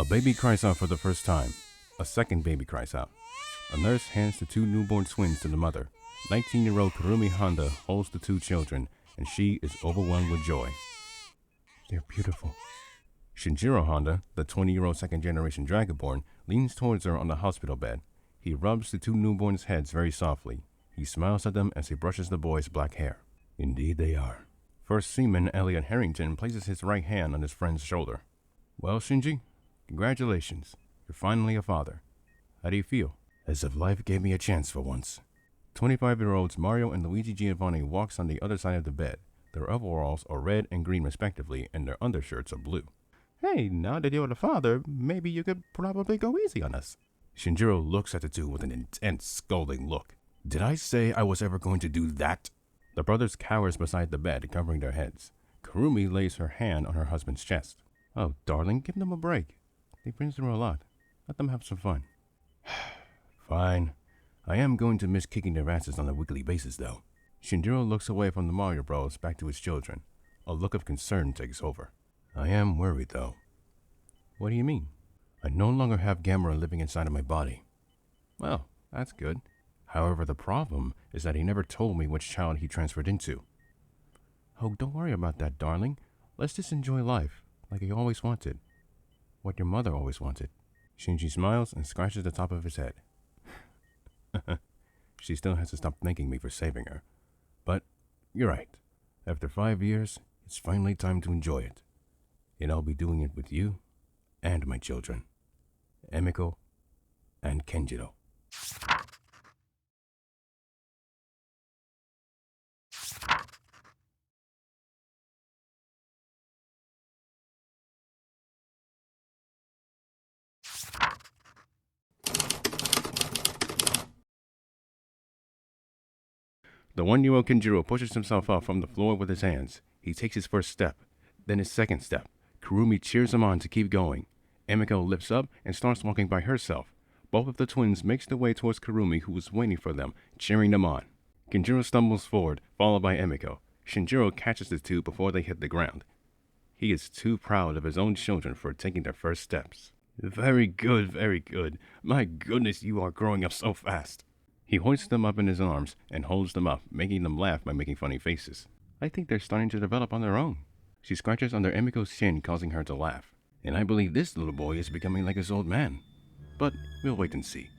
A baby cries out for the first time. A second baby cries out. A nurse hands the two newborn twins to the mother. 19-year-old Kenjiro Honda holds the two children, and she is overwhelmed with joy. They're beautiful. Kenjiro Honda, the 20-year-old second-generation Dragonborn, leans towards her on the hospital bed. He rubs the two newborns' heads very softly. He smiles at them as he brushes the boys' black hair. Indeed they are. First Seaman Elliot Harrington places his right hand on his friend's shoulder. Well, Shinji, congratulations. You're finally a father. How do you feel? As if life gave me a chance for once. 25-year-olds Mario and Luigi Giovanni walks on the other side of the bed. Their overalls are red and green respectively, and their undershirts are blue. Hey, now that you're the father, maybe you could probably go easy on us. Shinjiro looks at the two with an intense, scolding look. Did I say I was ever going to do that? The brothers cowers beside the bed, covering their heads. Kurumi lays her hand on her husband's chest. Oh, darling, give them a break. They've been through a lot. Let them have some fun. Fine. I am going to miss kicking their asses on a weekly basis, though. Shinjiro looks away from the Mario Bros back to his children. A look of concern takes over. I am worried, though. What do you mean? I no longer have Gamera living inside of my body. Well, that's good. However, the problem is that he never told me which child he transferred into. Oh, don't worry about that, darling. Let's just enjoy life, like you always wanted. What your mother always wanted. Shinji smiles and scratches the top of his head. She still has to stop thanking me for saving her. But, you're right. After 5 years, it's finally time to enjoy it. And I'll be doing it with you and my children. Emiko and Kenjiro. The 1-year-old Kenjiro pushes himself up from the floor with his hands. He takes his first step, then his second step. Kurumi cheers him on to keep going. Emiko lifts up and starts walking by herself. Both of the twins makes their way towards Kurumi, who is waiting for them, cheering them on. Kenjiro stumbles forward, followed by Emiko. Shinjiro catches the two before they hit the ground. He is too proud of his own children for taking their first steps. Very good, very good. My goodness, you are growing up so fast. He hoists them up in his arms and holds them up, making them laugh by making funny faces. I think they're starting to develop on their own. She scratches under Emiko's chin, causing her to laugh. And I believe this little boy is becoming like his old man. But we'll wait and see.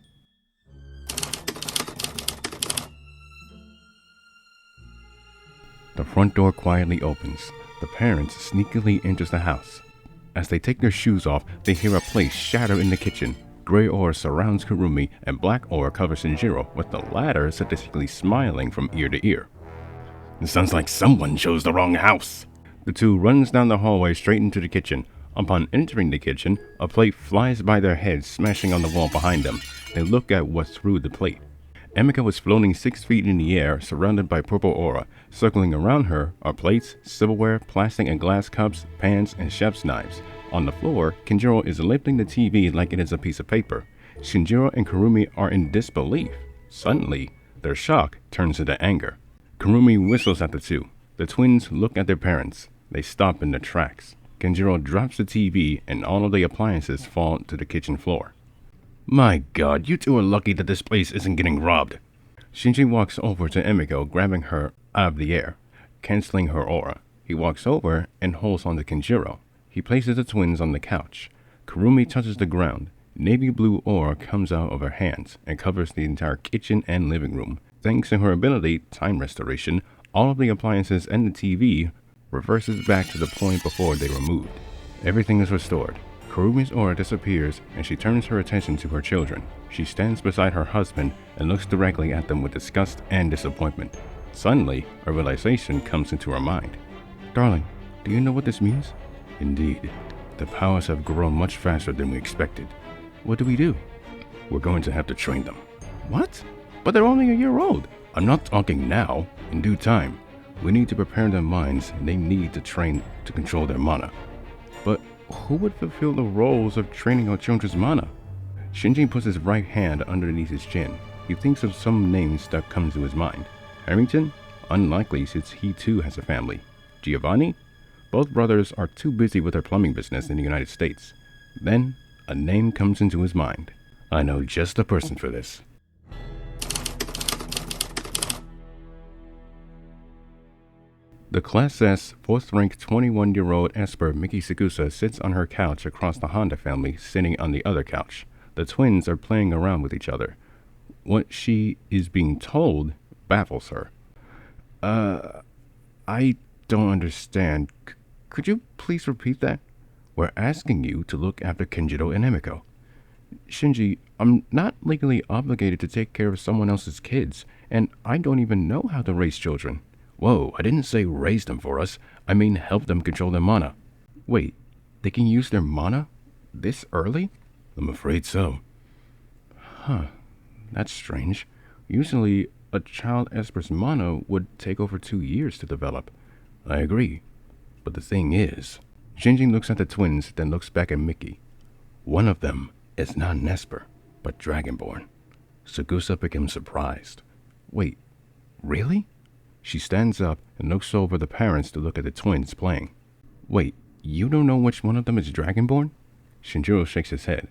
The front door quietly opens. The parents sneakily enters the house. As they take their shoes off, they hear a plate shatter in the kitchen. Gray ore surrounds Kurumi, and black ore covers Kenjiro, with the latter sadistically smiling from ear to ear. It sounds like someone chose the wrong house. The two runs down the hallway straight into the kitchen. Upon entering the kitchen, a plate flies by their heads, smashing on the wall behind them. They look at what's through the plate. Emiko is floating 6 feet in the air, surrounded by purple aura. Circling around her are plates, silverware, plastic and glass cups, pans, and chef's knives. On the floor, Kenjiro is lifting the TV like it is a piece of paper. Shinjiro and Kurumi are in disbelief. Suddenly, their shock turns into anger. Kurumi whistles at the two. The twins look at their parents. They stop in their tracks. Kenjiro drops the TV and all of the appliances fall to the kitchen floor. My god, you two are lucky that this place isn't getting robbed. Shinji walks over to Emiko, grabbing her out of the air, canceling her aura. He walks over and holds on to Kenjiro. He places the twins on the couch. Kurumi touches the ground. Navy blue ore comes out of her hands and covers the entire kitchen and living room. Thanks to her ability, Time Restoration, all of the appliances and the TV reverses back to the point before they were moved. Everything is restored. Kurumi's aura disappears and she turns her attention to her children. She stands beside her husband and looks directly at them with disgust and disappointment. Suddenly, a realization comes into her mind. Darling, do you know what this means? Indeed, the powers have grown much faster than we expected. What do we do? We're going to have to train them. What? But they're only a year old. I'm not talking now. In due time. We need to prepare their minds and they need to train to control their mana. But who would fulfill the roles of training our children's mana? Shinji puts his right hand underneath his chin. He thinks of some names that come to his mind. Harrington? Unlikely since he too has a family. Giovanni? Both brothers are too busy with their plumbing business in the United States. Then, A name comes into his mind. I know just the person for this. The Class S 4th-ranked 21-year-old Esper Miki Sakusa sits on her couch across the Honda family, sitting on the other couch. The twins are playing around with each other. What she is being told baffles her. I don't understand. Could you please repeat that? We're asking you to look after Kenjiro and Emiko. Shinji, I'm not legally obligated to take care of someone else's kids, and I don't even know how to raise children. Whoa, I didn't say raise them for us. I mean help them control their mana. Wait, they can use their mana this early? I'm afraid so. Huh, that's strange. Usually, a child Esper's mana would take over 2 years to develop. I agree. But the thing is, Shinji looks at the twins, then looks back at Miki. One of them is not an Esper, but Dragonborn. Sakusa becomes surprised. Wait, really? She stands up and looks over the parents to look at the twins playing. Wait, you don't know which one of them is Dragonborn? Shinjiro shakes his head.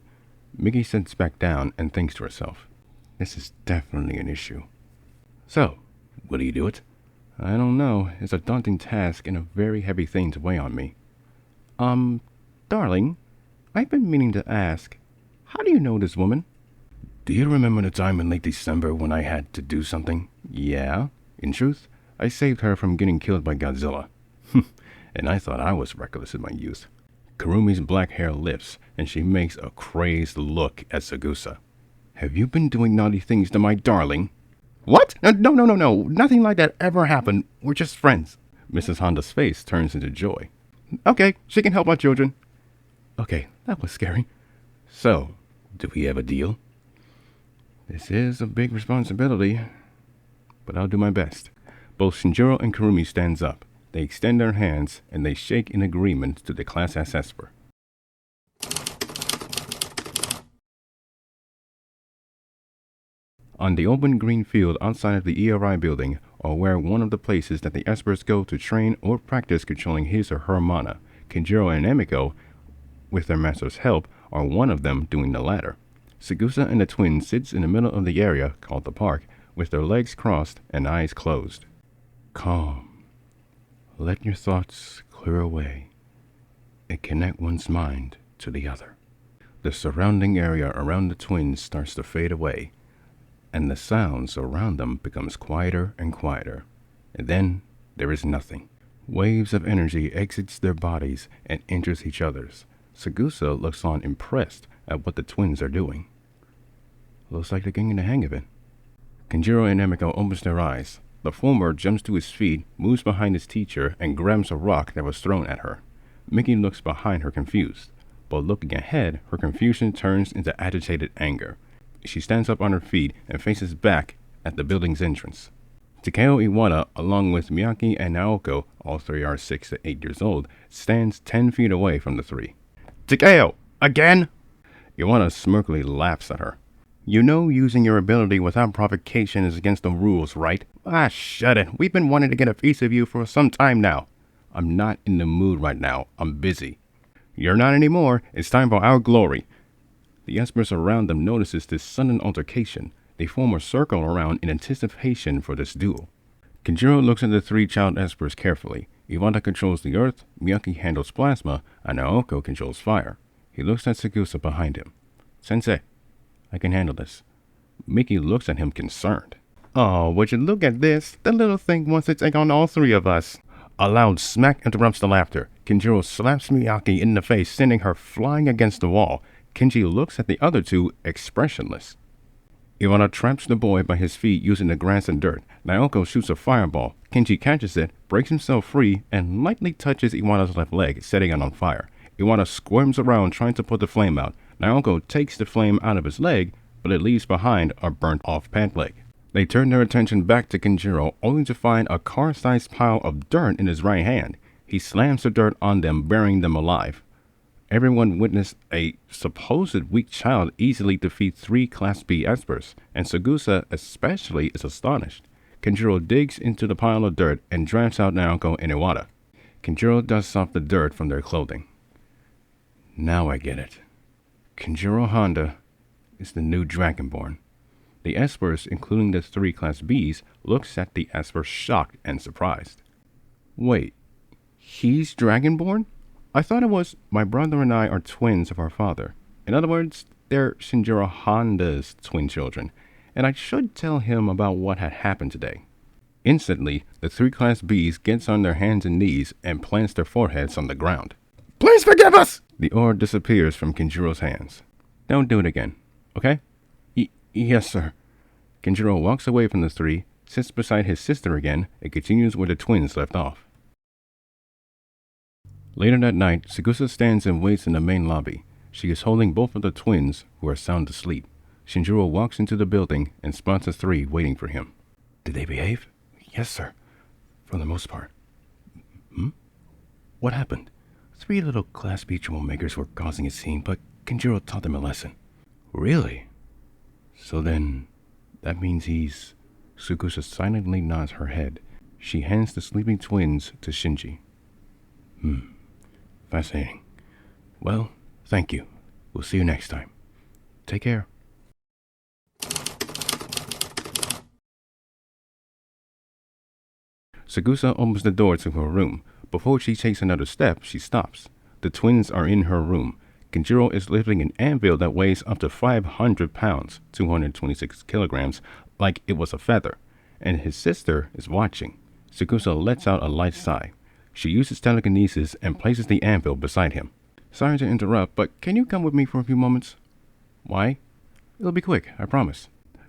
Miki sits back down and thinks to herself. This is definitely an issue. So, will you do it? I don't know. It's a daunting task and a very heavy thing to weigh on me. Darling, I've been meaning to ask, how do you know this woman? Do you remember the time in late December when I had to do something? Yeah. In truth, I saved her from getting killed by Godzilla. And I thought I was reckless in my youth. Kurumi's black hair lifts, and she makes a crazed look at Sakusa. Have you been doing naughty things to my darling? What? No. Nothing like that ever happened. We're just friends. Mrs. Honda's face turns into joy. Okay, she can help our children. Okay, that was scary. So, do we have a deal? This is a big responsibility, but I'll do my best. Both Shinjiro and Kurumi stands up. They extend their hands, and they shake in agreement to the Class S Esper. On the open green field outside of the ERI building, or where one of the places that the Espers go to train or practice controlling his or her mana, Kenjiro and Emiko, with their master's help, are one of them doing the latter. Sakusa and the twins sits in the middle of the area, called the park, with their legs crossed and eyes closed. Calm. Let your thoughts clear away and connect one's mind to the other. The surrounding area around the twins starts to fade away, and the sounds around them becomes quieter and quieter. And then there is nothing. Waves of energy exits their bodies and enters each other's. Sakusa looks on impressed at what the twins are doing. Looks like they're getting the hang of it. Kenjiro and Emiko opens their eyes. The former jumps to his feet, moves behind his teacher, and grabs a rock that was thrown at her. Miki looks behind her confused, but looking ahead, her confusion turns into agitated anger. She stands up on her feet and faces back at the building's entrance. Takeo Iwata, along with Miyaki and Naoko, all three are 6 to 8 years old, stands 10 feet away from the three. Takeo! Again? Iwata smirkily laughs at her. You know using your ability without provocation is against the rules, right? Ah, shut it. We've been wanting to get a piece of you for some time now. I'm not in the mood right now. I'm busy. You're not anymore. It's time for our glory. The Espers around them notices this sudden altercation. They form a circle around in anticipation for this duel. Kenjiro looks at the three child Espers carefully. Iwata controls the earth, Miyaki handles plasma, and Naoko controls fire. He looks at Sakusa behind him. Sensei, I can handle this. Miki looks at him concerned. Oh, would you look at this? The little thing wants to take on all three of us. A loud smack interrupts the laughter. Kenjiro slaps Miyaki in the face, sending her flying against the wall. Kenji looks at the other two, expressionless. Iwata traps the boy by his feet using the grass and dirt. Naoko shoots a fireball. Kenji catches it, breaks himself free, and lightly touches Iwata's left leg, setting it on fire. Iwata squirms around trying to put the flame out. Naoko takes the flame out of his leg, but it leaves behind a burnt-off pant leg. They turn their attention back to Kenjiro, only to find a car-sized pile of dirt in his right hand. He slams the dirt on them, burying them alive. Everyone witnessed a supposed weak child easily defeat 3 Class B Espers, and Sakusa especially is astonished. Kenjiro digs into the pile of dirt and drags out Naoko and Iwata. Kenjiro dusts off the dirt from their clothing. Now I get it. Kenjiro Honda is the new Dragonborn. The Espers, including the 3 Class Bs, looks at the Esper shocked and surprised. Wait, he's Dragonborn? I thought it was my brother and I are twins of our father. In other words, they're Kenjiro Honda's twin children, and I should tell him about what had happened today. Instantly, the 3 Class Bs gets on their hands and knees and plants their foreheads on the ground. Please forgive us! The aura disappears from Kenjiro's hands. Don't do it again, okay? Yes, sir. Kenjiro walks away from the 3, sits beside his sister again, and continues where the twins left off. Later that night, Sakusa stands and waits in the main lobby. She is holding both of the twins, who are sound asleep. Shinjiro walks into the building and spots the 3 waiting for him. Did they behave? Yes, sir. For the most part. What happened? 3 little Class B troublemakers were causing a scene, but Kenjiro taught them a lesson. Really? So then, that means he's... Sakusa silently nods her head. She hands the sleeping twins to Shinji. Fascinating. Well, thank you. We'll see you next time. Take care. Sakusa opens the door to her room. Before she takes another step, she stops. The twins are in her room. Kenjiro is lifting an anvil that weighs up to 500 pounds, 226 kilograms, like it was a feather, and his sister is watching. Sakusa lets out a light sigh. She uses telekinesis and places the anvil beside him. Sorry to interrupt, but can you come with me for a few moments? Why? It'll be quick, I promise.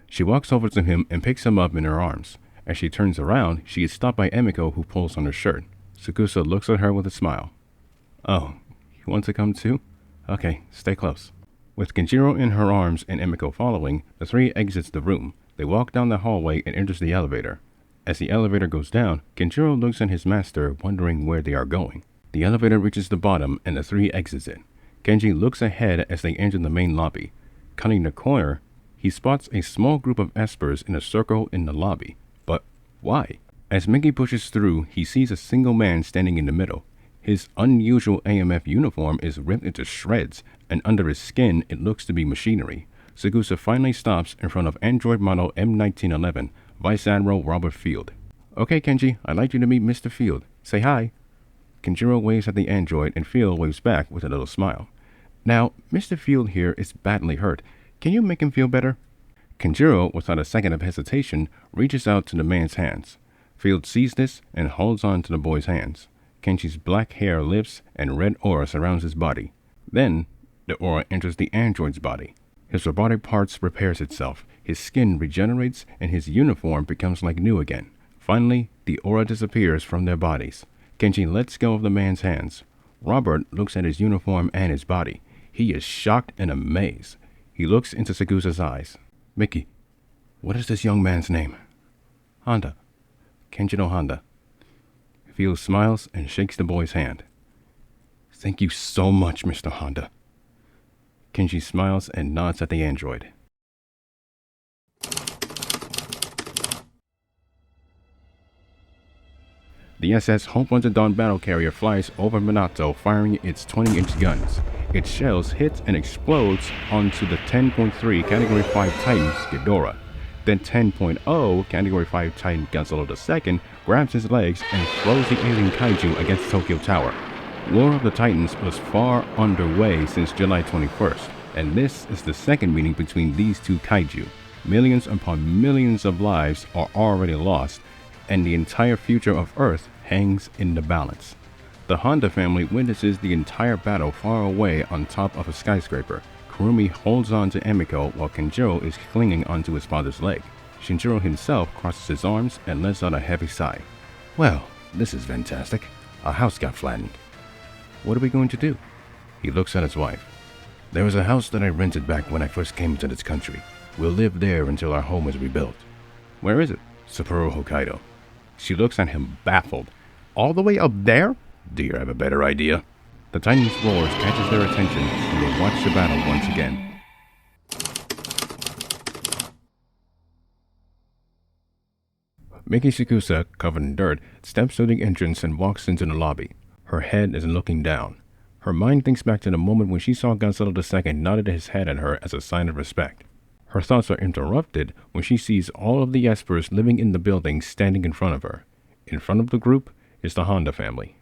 She walks over to him and picks him up in her arms. As she turns around, she is stopped by Emiko, who pulls on her shirt. Sakusa looks at her with a smile. Oh, you want to come too? Okay, stay close. With Kenjiro in her arms and Emiko following, the 3 exits the room. They walk down the hallway and enters the elevator. As the elevator goes down, Kenjiro looks at his master, wondering where they are going. The elevator reaches the bottom and the 3 exits it. Kenji looks ahead as they enter the main lobby. Cutting the corner, he spots a small group of espers in a circle in the lobby. But why? As Mickey pushes through, he sees a single man standing in the middle. His unusual AMF uniform is ripped into shreds, and under his skin it looks to be machinery. Sakusa finally stops in front of android model M1911, Vice Admiral Robert Field. Okay, Kenji, I'd like you to meet Mr. Field. Say hi. Kenjiro waves at the android, and Field waves back with a little smile. Now, Mr. Field here is badly hurt. Can you make him feel better? Kenjiro, without a second of hesitation, reaches out to the man's hands. Field sees this and holds on to the boy's hands. Kenji's black hair lifts and red aura surrounds his body. Then, the aura enters the android's body. His robotic parts repairs itself, his skin regenerates, and his uniform becomes like new again. Finally, the aura disappears from their bodies. Kenji lets go of the man's hands. Robert looks at his uniform and his body. He is shocked and amazed. He looks into Sakusa's eyes. Mickey, what is this young man's name? Honda. Kenjiro Honda. Field smiles and shakes the boy's hand. Thank you so much, Mr. Honda. Kenji smiles and nods at the android. The SS Hope Unto Dawn battle carrier flies over Minato, firing its 20-inch guns. Its shells hit and explodes onto the 10.3 Category 5 Titan's Ghidorah. Then 10.0 Category 5 Titan Godzilla II grabs his legs and throws the alien kaiju against Tokyo Tower. War of the Titans was far underway since July 21st, and this is the second meeting between these 2 kaiju. Millions upon millions of lives are already lost, and the entire future of Earth hangs in the balance. The Honda family witnesses the entire battle far away on top of a skyscraper. Kurumi holds on to Emiko while Kenjiro is clinging onto his father's leg. Shinjiro himself crosses his arms and lets out a heavy sigh. Well, this is fantastic. Our house got flattened. What are we going to do? He looks at his wife. There was a house that I rented back when I first came to this country. We'll live there until our home is rebuilt. Where is it? Sapporo, Hokkaido. She looks at him baffled. All the way up there? Do you have a better idea? The Titan's roars catches their attention, and they watch the battle once again. Miki Sakusa, covered in dirt, steps through the entrance and walks into the lobby. Her head is looking down. Her mind thinks back to the moment when she saw Godzilla II nodded his head at her as a sign of respect. Her thoughts are interrupted when she sees all of the Espers living in the building standing in front of her. In front of the group is the Honda family.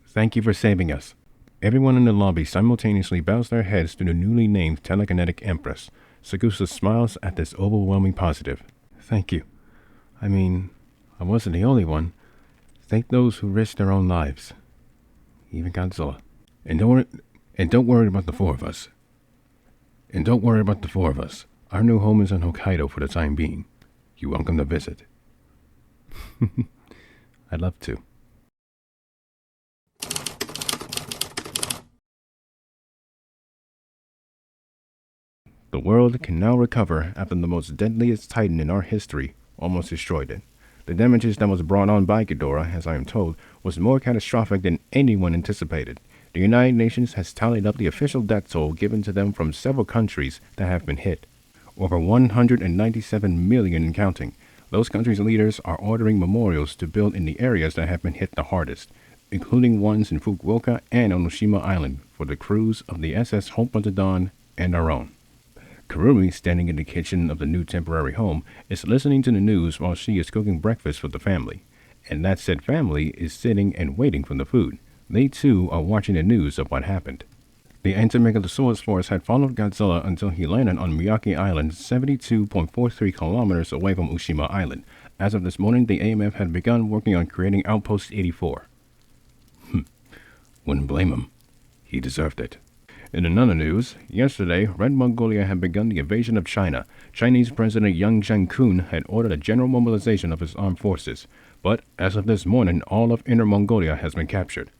Thank you for saving us. Everyone in the lobby simultaneously bows their heads to the newly named telekinetic empress. Sakusa smiles at this overwhelming positive. Thank you. I mean, I wasn't the only one. Thank those who risked their own lives. Even Godzilla. And don't worry about the four of us. Our new home is in Hokkaido for the time being. You're welcome to visit. I'd love to. The world can now recover after the most deadliest titan in our history almost destroyed it. The damages that was brought on by Ghidorah, as I am told, was more catastrophic than anyone anticipated. The United Nations has tallied up the official death toll given to them from several countries that have been hit. Over 197 million and counting. Those countries' leaders are ordering memorials to build in the areas that have been hit the hardest, including ones in Fukuoka and Onoshima Island for the crews of the SS Hope of the Dawn and our own. Kurumi, standing in the kitchen of the new temporary home, is listening to the news while she is cooking breakfast for the family. And that said family is sitting and waiting for the food. They too are watching the news of what happened. The Anti-Megalosaurus Force had followed Godzilla until he landed on Miyake Island, 72.43 kilometers away from Ushima Island. As of this morning, the AMF had begun working on creating Outpost 84. Wouldn't blame him. He deserved it. In another news, yesterday, Red Mongolia had begun the invasion of China. Chinese President Yang Zheng-kun had ordered a general mobilization of his armed forces. But as of this morning, all of Inner Mongolia has been captured.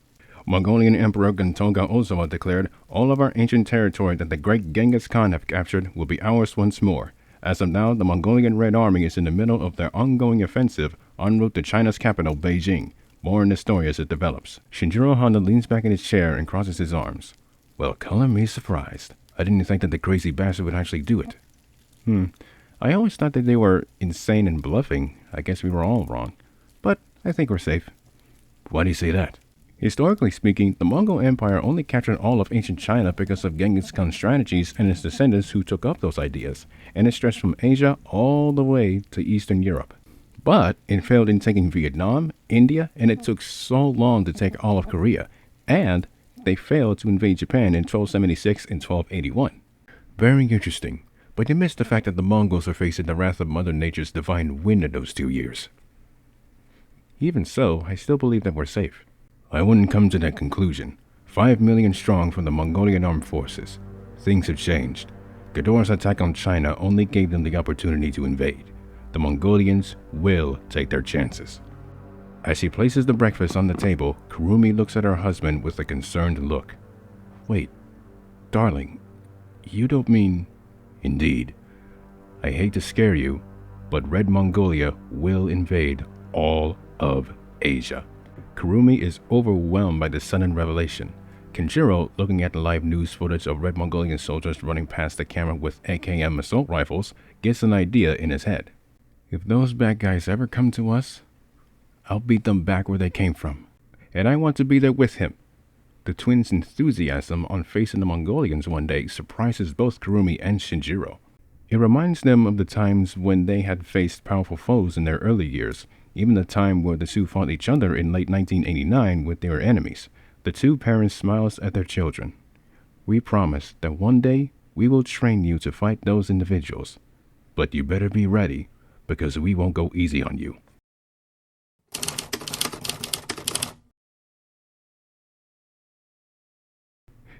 Mongolian Emperor Gontoga Ozawa declared, all of our ancient territory that the great Genghis Khan have captured will be ours once more. As of now, the Mongolian Red Army is in the middle of their ongoing offensive en route to China's capital, Beijing. More in the story as it develops. Kenjiro Honda leans back in his chair and crosses his arms. Well, color me surprised. I didn't think that the crazy bastard would actually do it. I always thought that they were insane and bluffing. I guess we were all wrong. But I think we're safe. Why do you say that? Historically speaking, the Mongol Empire only captured all of ancient China because of Genghis Khan's strategies and his descendants who took up those ideas, and it stretched from Asia all the way to Eastern Europe. But it failed in taking Vietnam, India, and it took so long to take all of Korea, and they failed to invade Japan in 1276 and 1281. Very interesting, but you missed the fact that the Mongols are facing the wrath of Mother Nature's divine wind in those 2 years. Even so, I still believe that we're safe. I wouldn't come to that conclusion. 5 million strong from the Mongolian armed forces. Things have changed. Ghidorah's attack on China only gave them the opportunity to invade. The Mongolians will take their chances. As she places the breakfast on the table, Kurumi looks at her husband with a concerned look. Wait, darling, you don't mean... Indeed. I hate to scare you, but Red Mongolia will invade all of Asia. Kurumi is overwhelmed by the sudden revelation. Kenjiro, looking at the live news footage of Red Mongolian soldiers running past the camera with AKM assault rifles, gets an idea in his head. If those bad guys ever come to us, I'll beat them back where they came from. And I want to be there with him. The twins' enthusiasm on facing the Mongolians one day surprises both Kurumi and Shinjiro. It reminds them of the times when they had faced powerful foes in their early years, even the time where the two fought each other in late 1989 with their enemies. The two parents smiles at their children. We promise that one day we will train you to fight those individuals. But you better be ready, because we won't go easy on you.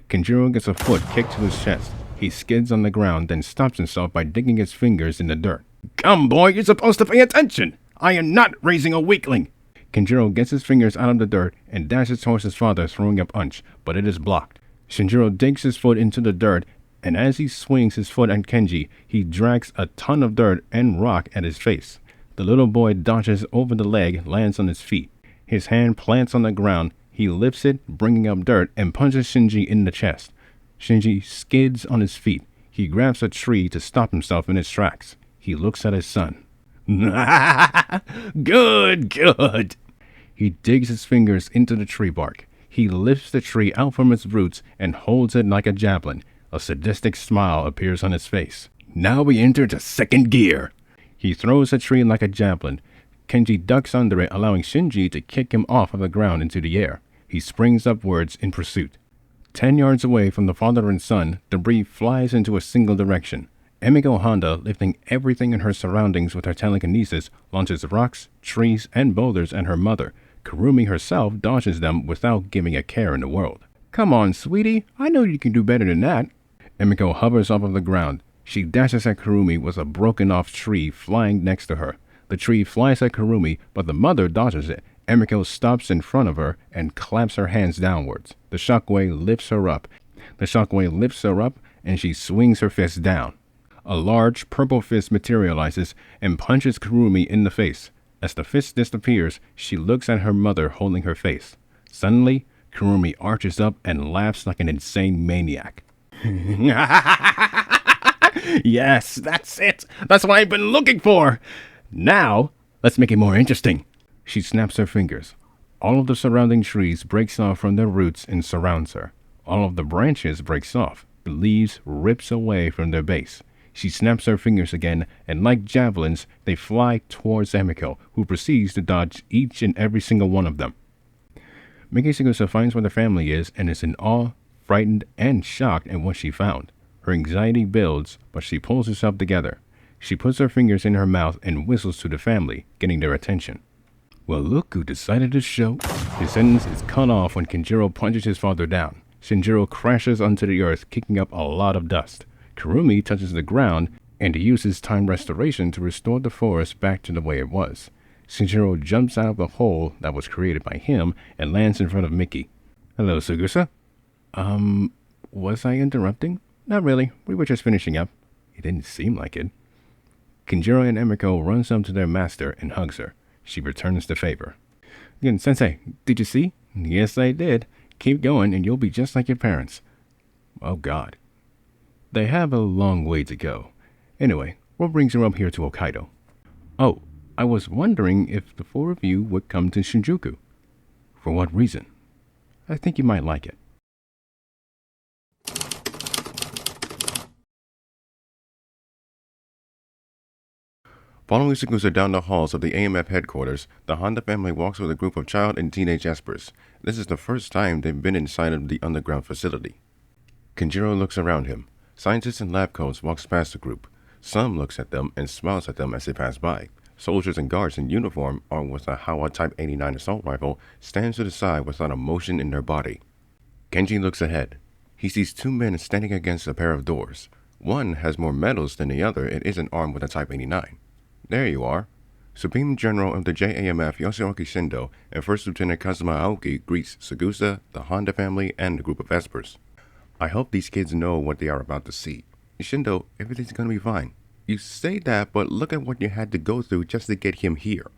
Kenjiro gets a foot kicked to his chest. He skids on the ground, then stops himself by digging his fingers in the dirt. Come, boy, you're supposed to pay attention! I am not raising a weakling! Kenjiro gets his fingers out of the dirt and dashes towards his father, throwing a punch, but it is blocked. Shinjiro digs his foot into the dirt, and as he swings his foot at Kenji, he drags a ton of dirt and rock at his face. The little boy dodges over the leg, lands on his feet. His hand plants on the ground. He lifts it, bringing up dirt, and punches Shinji in the chest. Shinji skids on his feet. He grabs a tree to stop himself in his tracks. He looks at his son. Good. He digs his fingers into the tree bark. He lifts the tree out from its roots and holds it like a javelin. A sadistic smile appears on his face. Now we enter the second gear. He throws the tree like a javelin. Kenji ducks under it, allowing Shinji to kick him off of the ground into the air. He springs upwards in pursuit. 10 yards away from the father and son, debris flies into a single direction. Emiko Honda, lifting everything in her surroundings with her telekinesis, launches rocks, trees, and boulders at her mother. Kurumi herself dodges them without giving a care in the world. Come on, sweetie. I know you can do better than that. Emiko hovers off of the ground. She dashes at Kurumi with a broken-off tree flying next to her. The tree flies at Kurumi, but the mother dodges it. Emiko stops in front of her and claps her hands downwards. The shockwave lifts her up. And she swings her fist down. A large purple fist materializes and punches Kurumi in the face. As the fist disappears, she looks at her mother holding her face. Suddenly, Kurumi arches up and laughs like an insane maniac. Yes, that's it. That's what I've been looking for. Now, let's make it more interesting. She snaps her fingers. All of the surrounding trees breaks off from their roots and surrounds her. All of the branches breaks off. The leaves rips away from their base. She snaps her fingers again, and like javelins, they fly towards Emiko, who proceeds to dodge each and every single one of them. Miki Sagusa finds where the family is and is in awe, frightened, and shocked at what she found. Her anxiety builds, but she pulls herself together. She puts her fingers in her mouth and whistles to the family, getting their attention. Well, look who decided to show. His sentence is cut off when Kenjiro punches his father down. Shinjiro crashes onto the earth, kicking up a lot of dust. Kurumi touches the ground, and he uses time restoration to restore the forest back to the way it was. Shinjiro jumps out of the hole that was created by him and lands in front of Miki. Hello, Sagusa. Was I interrupting? Not really. We were just finishing up. It didn't seem like it. Kenjiro and Emiko runs up to their master and hugs her. She returns the favor. Again, Sensei, did you see? Yes, I did. Keep going and you'll be just like your parents. Oh, God. They have a long way to go. Anyway, what brings you up here to Hokkaido? Oh, I was wondering if the four of you would come to Shinjuku. For what reason? I think you might like it. Following Sagusa down the halls of the AMF headquarters, the Honda family walks with a group of child and teenage espers. This is the first time they've been inside of the underground facility. Kenjiro looks around him. Scientists in lab coats walks past the group. Some looks at them and smiles at them as they pass by. Soldiers and guards in uniform, armed with a Hawa Type 89 assault rifle, stand to the side without a motion in their body. Kenji looks ahead. He sees two men standing against a pair of doors. One has more medals than the other and isn't armed with a Type 89. There you are. Supreme General of the JAMF Yoshiaki Shindo and First Lieutenant Kazuma Aoki greets Sagusa, the Honda family, and the group of espers. I hope these kids know what they are about to see. Shindo, everything's gonna be fine. You say that, but look at what you had to go through just to get him here.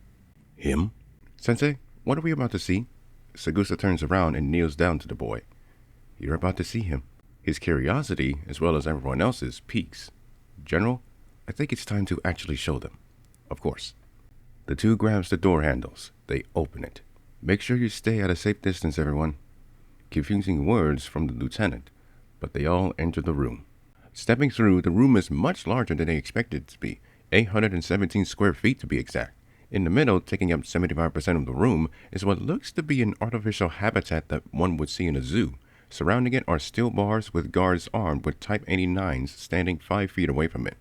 Him? Sensei, what are we about to see? Sagusa turns around and kneels down to the boy. You're about to see him. His curiosity, as well as everyone else's, peaks. General, I think it's time to actually show them. Of course. The two grabs the door handles. They open it. Make sure you stay at a safe distance, everyone. Confusing words from the lieutenant, but they all enter the room. Stepping through, the room is much larger than they expected it to be, 817 square feet to be exact. In the middle, taking up 75% of the room, is what looks to be an artificial habitat that one would see in a zoo. Surrounding it are steel bars with guards armed with Type 89s standing 5 feet away from it.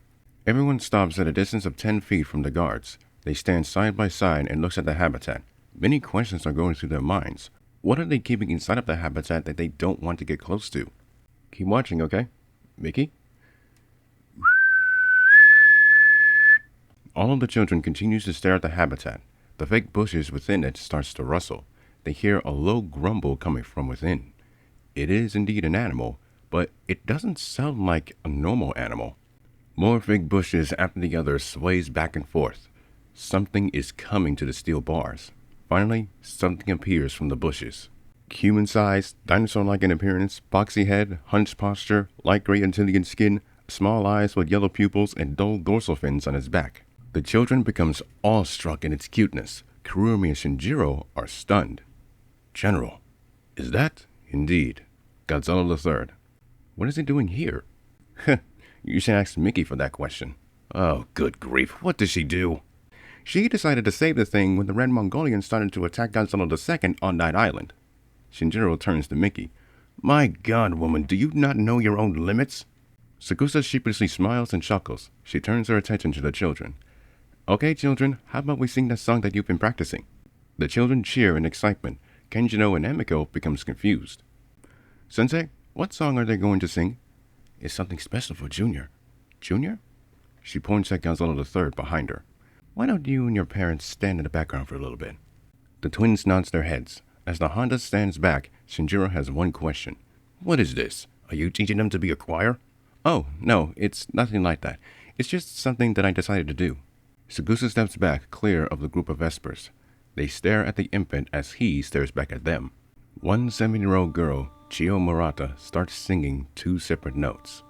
Everyone stops at a distance of 10 feet from the guards. They stand side by side and looks at the habitat. Many questions are going through their minds. What are they keeping inside of the habitat that they don't want to get close to? Keep watching, okay? Mickey? All of the children continues to stare at the habitat. The fake bushes within it starts to rustle. They hear a low grumble coming from within. It is indeed an animal, but it doesn't sound like a normal animal. More fake bushes after the other sways back and forth. Something is coming to the steel bars. Finally, something appears from the bushes. Human-sized, dinosaur-like in appearance, boxy head, hunched posture, light gray Antillean skin, small eyes with yellow pupils, and dull dorsal fins on its back. The children becomes awestruck in its cuteness. Kurumi and Shinjiro are stunned. General, Is that, indeed, Godzilla the Third? What is he doing here? You should ask Mickey for that question. Oh, good grief, what did she do? She decided to save the thing when the Red Mongolians started to attack Godzilla II on that island. Shinjiro turns to Mickey. My God, woman, do you not know your own limits? Sakusa sheepishly smiles and chuckles. She turns her attention to the children. Okay, children, how about we sing that song that you've been practicing? The children cheer in excitement. Kenjiro and Emiko becomes confused. Sensei, what song are they going to sing? It's something special for Junior. Junior? She points at Godzilla III behind her. Why don't you and your parents stand in the background for a little bit? The twins nod their heads. As the Honda stands back, Shinjiro has one question. What is this? Are you teaching them to be a choir? Oh, no, it's nothing like that. It's just something that I decided to do. Sakusa steps back, clear of the group of Vespers. They stare at the infant as he stares back at them. One 7-year-old girl, Chio Murata, starts singing 2 separate notes.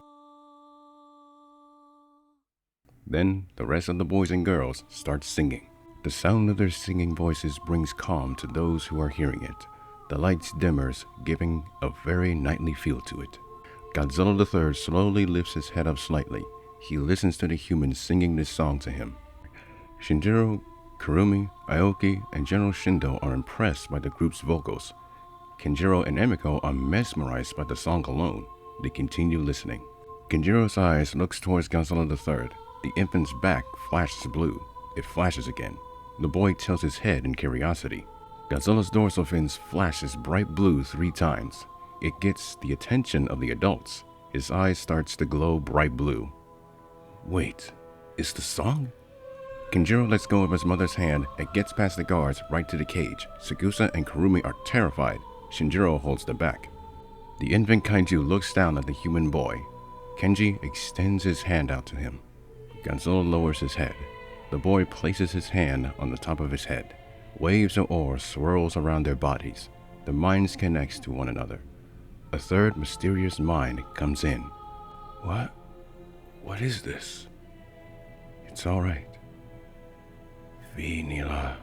Then the rest of the boys and girls start singing. The sound of their singing voices brings calm to those who are hearing it, the lights dimmers giving a very nightly feel to it. Godzilla III slowly lifts his head up slightly. He listens to the humans singing this song to him. Shinjiro, Kurumi, Aoki, and General Shindo are impressed by the group's vocals. Kenjiro and Emiko are mesmerized by the song alone. They continue listening. Kenjiro's eyes looks towards Godzilla III. The infant's back flashes blue. It flashes again. The boy tilts his head in curiosity. Godzilla's dorsal fins flashes bright blue 3 times. It gets the attention of the adults. His eyes starts to glow bright blue. Wait, is the song? Kenjiro lets go of his mother's hand and gets past the guards right to the cage. Sakusa and Kurumi are terrified. Shinjiro holds them back. The infant kaiju looks down at the human boy. Kenji extends his hand out to him. Godzilla lowers his head. The boy places his hand on the top of his head. Waves of ore swirls around their bodies. Their minds connect to one another. A third mysterious mind comes in. What is this? It's all right. Vinila.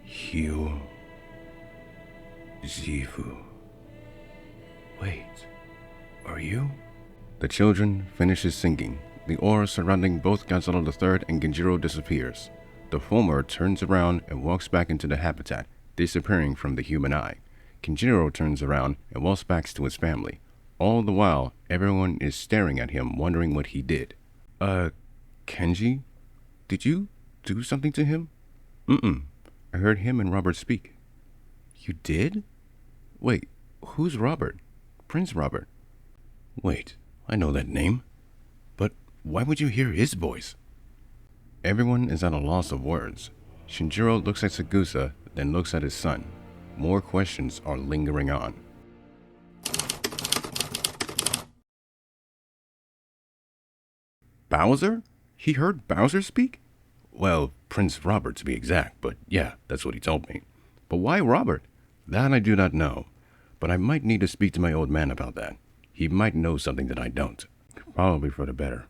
Hiu. Zifu. Wait, are you? The children finishes singing. The aura surrounding both Godzilla III and Kenjiro disappears. The former turns around and walks back into the habitat, disappearing from the human eye. Kenjiro turns around and walks back to his family. All the while, everyone is staring at him, wondering what he did. Kenji? Did you do something to him? I heard him and Robert speak. You did? Wait, who's Robert? Prince Robert. Wait, I know that name. But why would you hear his voice? Everyone is at a loss of words. Shinjiro looks at Sakusa, then looks at his son. More questions are lingering on. Bowser? He heard Bowser speak? Well, Prince Robert to be exact, but yeah, that's what he told me. But why Robert? That I do not know. But I might need to speak to my old man about that. He might know something that I don't. Probably for the better.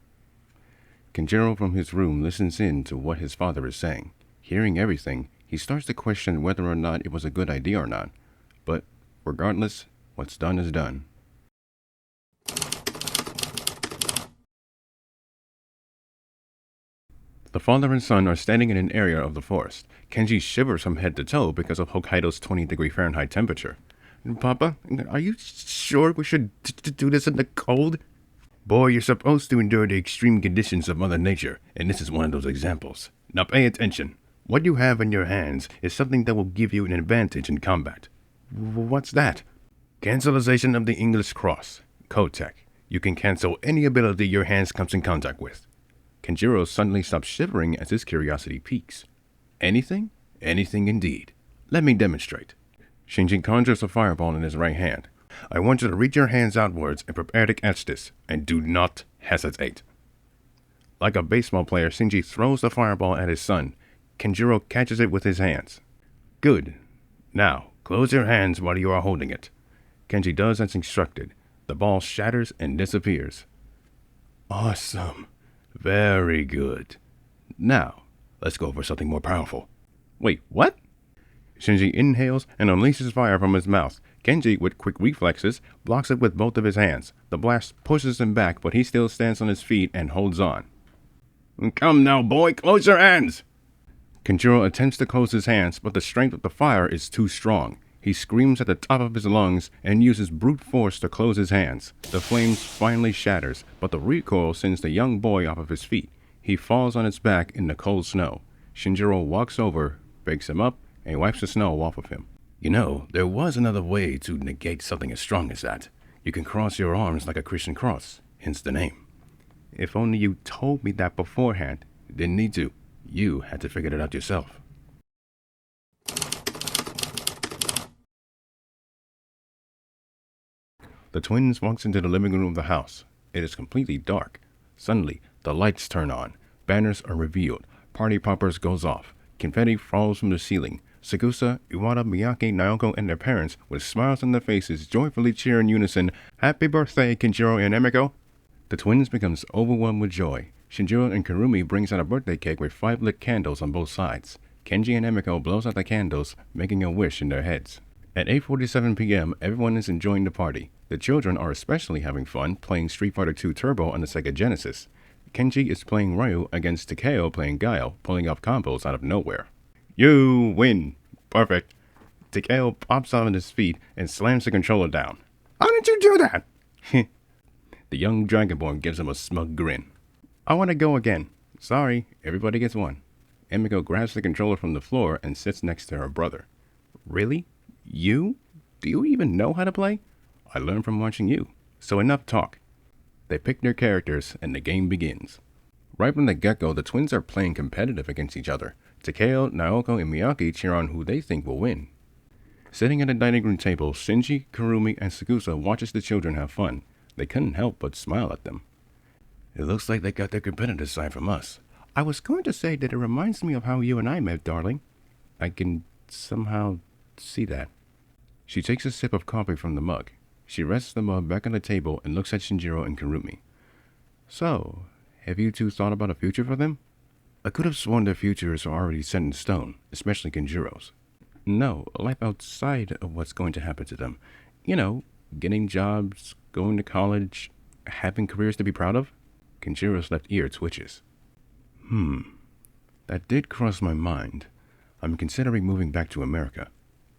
Kenjiro from his room listens in to what his father is saying. Hearing everything, he starts to question whether or not it was a good idea or not. But regardless, what's done is done. The father and son are standing in an area of the forest. Kenji shivers from head to toe because of Hokkaido's 20-degree Fahrenheit temperature. Papa, are you sure we should do this in the cold? Boy, you're supposed to endure the extreme conditions of Mother Nature, and this is one of those examples. Now pay attention. What you have in your hands is something that will give you an advantage in combat. What's that? Cancellation of the English cross. Code Tech. You can cancel any ability your hands comes in contact with. Kenjiro suddenly stops shivering as his curiosity peaks. Anything? Anything indeed. Let me demonstrate. Shinji conjures a fireball in his right hand. I want you to reach your hands outwards and prepare to catch this, and do not hesitate. Like a baseball player, Shinji throws the fireball at his son. Kenjiro catches it with his hands. Good. Now, close your hands while you are holding it. Kenji does as instructed. The ball shatters and disappears. Awesome. Very good. Now, let's go for something more powerful. Wait, what? Shinji inhales and unleashes fire from his mouth. Kenji, with quick reflexes, blocks it with both of his hands. The blast pushes him back, but he still stands on his feet and holds on. Come now, boy, close your hands! Kenjiro attempts to close his hands, but the strength of the fire is too strong. He screams at the top of his lungs and uses brute force to close his hands. The flames finally shatters, but the recoil sends the young boy off of his feet. He falls on his back in the cold snow. Shinjiro walks over, picks him up, and wipes the snow off of him. You know, there was another way to negate something as strong as that. You can cross your arms like a Christian cross, hence the name. If only you told me that beforehand. You didn't need to. You had to figure it out yourself. The twins walks into the living room of the house. It is completely dark. Suddenly, the lights turn on. Banners are revealed. Party poppers goes off. Confetti falls from the ceiling. Sakusa, Iwata, Miyake, Naoko, and their parents, with smiles on their faces, joyfully cheer in unison, "Happy birthday, Kenjiro and Emiko!" The twins becomes overwhelmed with joy. Shinjiro and Kurumi brings out a birthday cake with 5 lit candles on both sides. Kenji and Emiko blows out the candles, making a wish in their heads. At 8:47 p.m., everyone is enjoying the party. The children are especially having fun playing Street Fighter II Turbo on the Sega Genesis. Kenji is playing Ryu against Takeo playing Guile, pulling off combos out of nowhere. You win! Perfect. Takeo pops out on his feet and slams the controller down. How did you do that? The young Dragonborn gives him a smug grin. I want to go again. Sorry, everybody gets one. Emiko grabs the controller from the floor and sits next to her brother. Really? You? Do you even know how to play? I learned from watching you. So enough talk. They pick their characters and the game begins. Right from the get-go, the twins are playing competitive against each other. Takeo, Naoko, and Miyake cheer on who they think will win. Sitting at a dining room table, Shinji, Kurumi, and Sakusa watches the children have fun. They couldn't help but smile at them. It looks like they got their competitive side from us. I was going to say that it reminds me of how you and I met, darling. I can somehow see that. She takes a sip of coffee from the mug. She rests the mug back on the table and looks at Shinjiro and Kurumi. So, have you two thought about a future for them? I could have sworn their futures are already set in stone, especially Kenjiro's. No, life outside of what's going to happen to them. You know, getting jobs, going to college, having careers to be proud of. Kenjiro's left ear twitches. That did cross my mind. I'm considering moving back to America.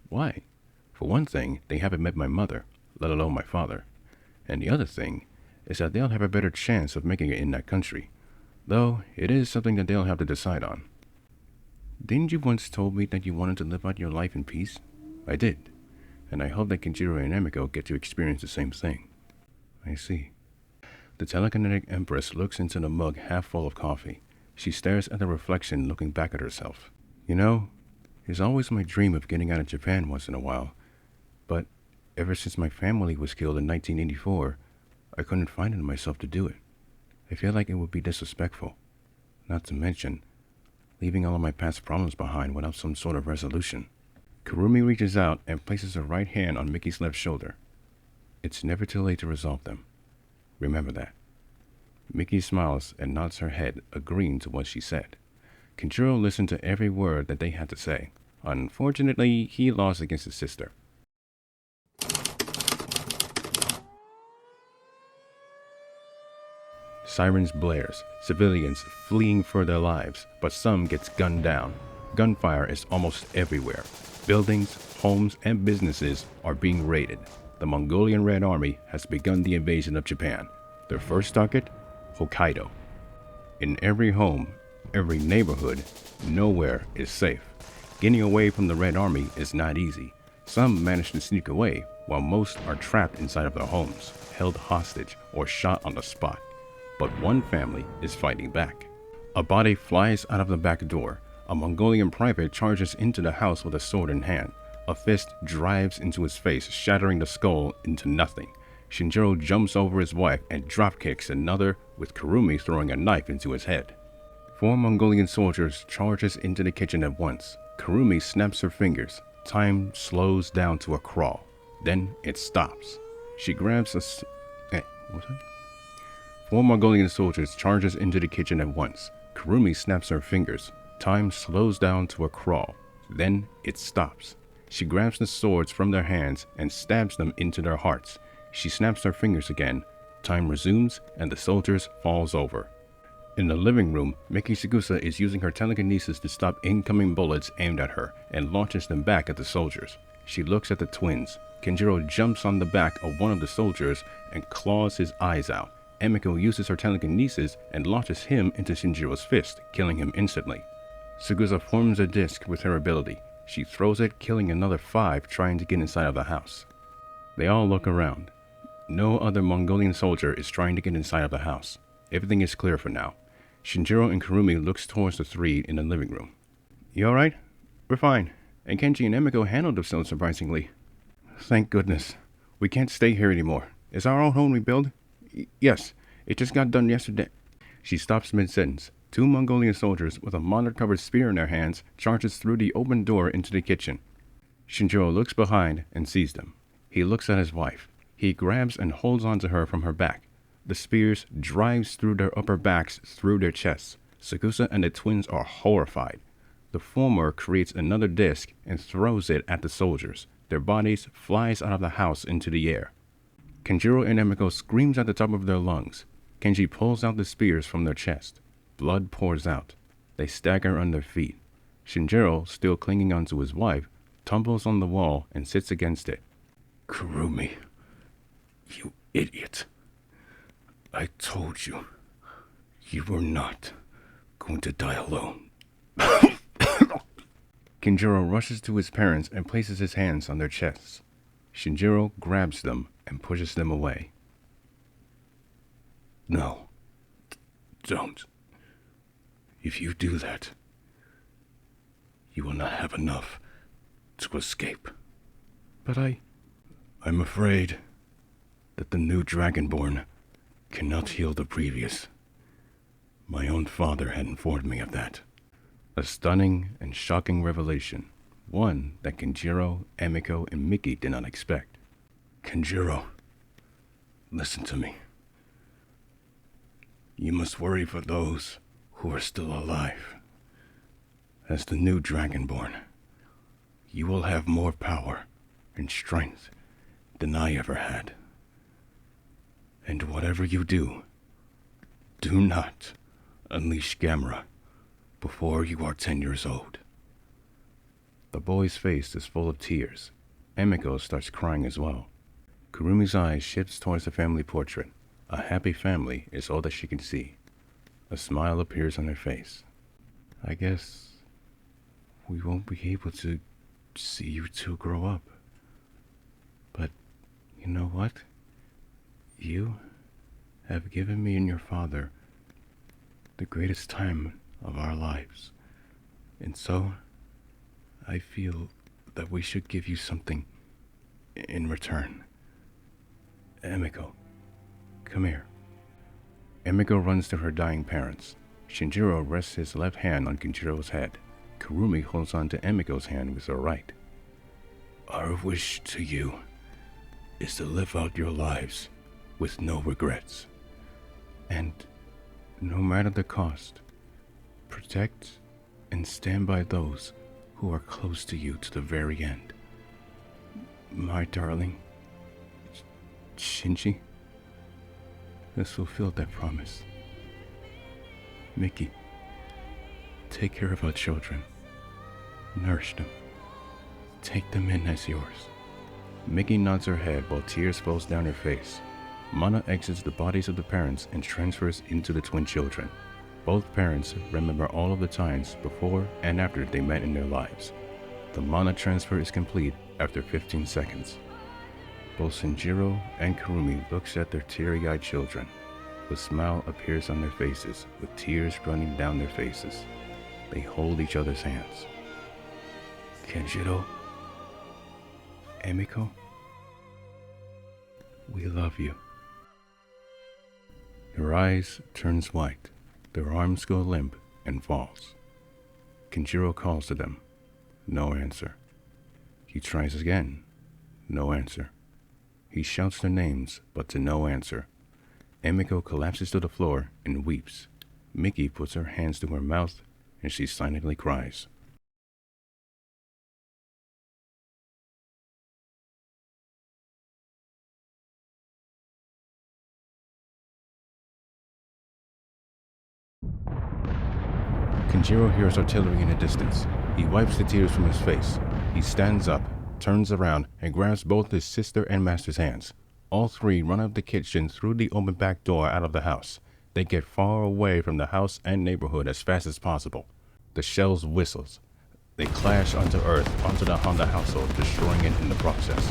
Why? For one thing, they haven't met my mother, let alone my father. And the other thing is that they'll have a better chance of making it in that country. Though, it is something that they'll have to decide on. Didn't you once told me that you wanted to live out your life in peace? I did. And I hope that Kenjiro and Emiko get to experience the same thing. I see. The telekinetic empress looks into the mug half full of coffee. She stares at the reflection, looking back at herself. You know, it's always my dream of getting out of Japan once in a while. But ever since my family was killed in 1984, I couldn't find it in myself to do it. I feel like it would be disrespectful. Not to mention, leaving all of my past problems behind without some sort of resolution. Kurumi reaches out and places her right hand on Mickey's left shoulder. It's never too late to resolve them. Remember that. Mickey smiles and nods her head, agreeing to what she said. Kenjiro listened to every word that they had to say. Unfortunately, he lost against his sister. Sirens blares, civilians fleeing for their lives, but some gets gunned down. Gunfire is almost everywhere. Buildings, homes, and businesses are being raided. The Mongolian Red Army has begun the invasion of Japan. Their first target? Hokkaido. In every home, every neighborhood, nowhere is safe. Getting away from the Red Army is not easy. Some manage to sneak away, while most are trapped inside of their homes, held hostage, or shot on the spot. But one family is fighting back. A body flies out of the back door. A Mongolian private charges into the house with a sword in hand. A fist drives into his face, shattering the skull into nothing. Shinjiro jumps over his wife and dropkicks another, with Kurumi throwing a knife into his head. 4 Mongolian soldiers charges into the kitchen at once. Kurumi snaps her fingers. Time slows down to a crawl. Then it stops. She grabs what's that? 4 Mongolian soldiers charges into the kitchen at once. Kurumi snaps her fingers. Time slows down to a crawl. Then it stops. She grabs the swords from their hands and stabs them into their hearts. She snaps her fingers again. Time resumes and the soldiers falls over. In the living room, Miki Sakusa is using her telekinesis to stop incoming bullets aimed at her and launches them back at the soldiers. She looks at the twins. Kenjiro jumps on the back of one of the soldiers and claws his eyes out. Emiko uses her telekinesis and launches him into Shinjiro's fist, killing him instantly. Sakusa forms a disc with her ability. She throws it, killing another 5 trying to get inside of the house. They all look around. No other Mongolian soldier is trying to get inside of the house. Everything is clear for now. Shinjiro and Kurumi looks towards the 3 in the living room. You alright? We're fine. And Kenji and Emiko handled themselves surprisingly. Thank goodness. We can't stay here anymore. Is our own home rebuilt? Yes. It just got done yesterday. She stops mid-sentence. 2 Mongolian soldiers with a monitor-covered spear in their hands charges through the open door into the kitchen. Shinjiro looks behind and sees them. He looks at his wife. He grabs and holds onto her from her back. The spears drives through their upper backs through their chests. Sakusa and the twins are horrified. The former creates another disc and throws it at the soldiers. Their bodies flies out of the house into the air. Kenjiro and Emiko screams at the top of their lungs. Kenji pulls out the spears from their chest. Blood pours out. They stagger on their feet. Shinjiro, still clinging onto his wife, tumbles on the wall and sits against it. Kurumi, you idiot. I told you, you were not going to die alone. Kenjiro rushes to his parents and places his hands on their chests. Shinjiro grabs them and pushes them away. No, don't. If you do that, you will not have enough to escape. But I'm afraid that the new Dragonborn cannot heal the previous. My own father had informed me of that. A stunning and shocking revelation, one that Kenjiro, Emiko, and Miki did not expect. Kenjiro, listen to me. You must worry for those who are still alive. As the new Dragonborn, you will have more power and strength than I ever had. And whatever you do, do not unleash Gamera before you are 10 years old. The boy's face is full of tears. Emiko starts crying as well. Kurumi's eyes shifts towards the family portrait. A happy family is all that she can see. A smile appears on her face. I guess we won't be able to see you two grow up. But you know what? You have given me and your father the greatest time of our lives. And so, I feel that we should give you something in return. Emiko, come here. Emiko runs to her dying parents. Shinjiro rests his left hand on Kenjiro's head. Kurumi holds on to Emiko's hand with her right. Our wish to you is to live out your lives with no regrets. And no matter the cost, protect and stand by those who are close to you to the very end. My darling, Shinji has fulfilled that promise. Miki, take care of our children. Nourish them. Take them in as yours. Miki nods her head while tears falls down her face. Mana exits the bodies of the parents and transfers into the twin children. Both parents remember all of the times before and after they met in their lives. The mana transfer is complete after 15 seconds. Both Shinjiro and Kurumi looks at their teary-eyed children. A smile appears on their faces with tears running down their faces. They hold each other's hands. Kenjiro, Emiko, we love you. Her eyes turns white, their arms go limp and falls. Kenjiro calls to them. No answer. He tries again. No answer. He shouts their names, but to no answer. Emiko collapses to the floor and weeps. Miki puts her hands to her mouth and she silently cries. Kenjiro hears artillery in the distance. He wipes the tears from his face. He stands up, turns around, and grabs both his sister and master's hands. All three run up the kitchen through the open back door out of the house. They get far away from the house and neighborhood as fast as possible. The shells whistles. They clash onto earth, onto the Honda household, destroying it in the process.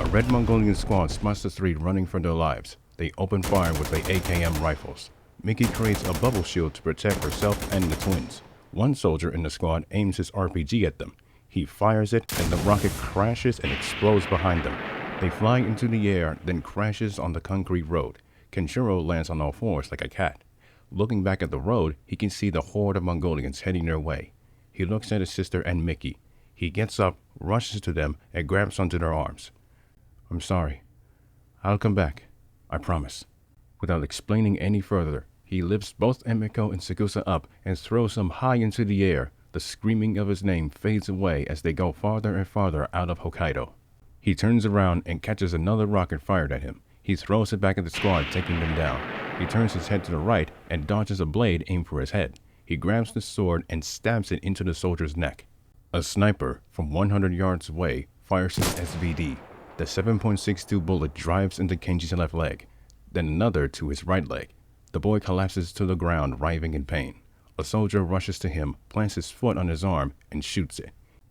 A red Mongolian squad spots the three running for their lives. They open fire with their AKM rifles. Mickey creates a bubble shield to protect herself and the twins. One soldier in the squad aims his RPG at them. He fires it, and the rocket crashes and explodes behind them. They fly into the air, then crashes on the concrete road. Kenjiro lands on all fours like a cat. Looking back at the road, he can see the horde of Mongolians heading their way. He looks at his sister and Mickey. He gets up, rushes to them, and grabs onto their arms. "I'm sorry. I'll come back. I promise." Without explaining any further, he lifts both Emiko and Sakusa up and throws them high into the air. The screaming of his name fades away as they go farther and farther out of Hokkaido. He turns around and catches another rocket fired at him. He throws it back at the squad, taking them down. He turns his head to the right and dodges a blade aimed for his head. He grabs the sword and stabs it into the soldier's neck. A sniper from 100 yards away fires his SVD. The 7.62 bullet drives into Kenji's left leg, then another to his right leg. The boy collapses to the ground, writhing in pain. A soldier rushes to him, plants his foot on his arm, and shoots it.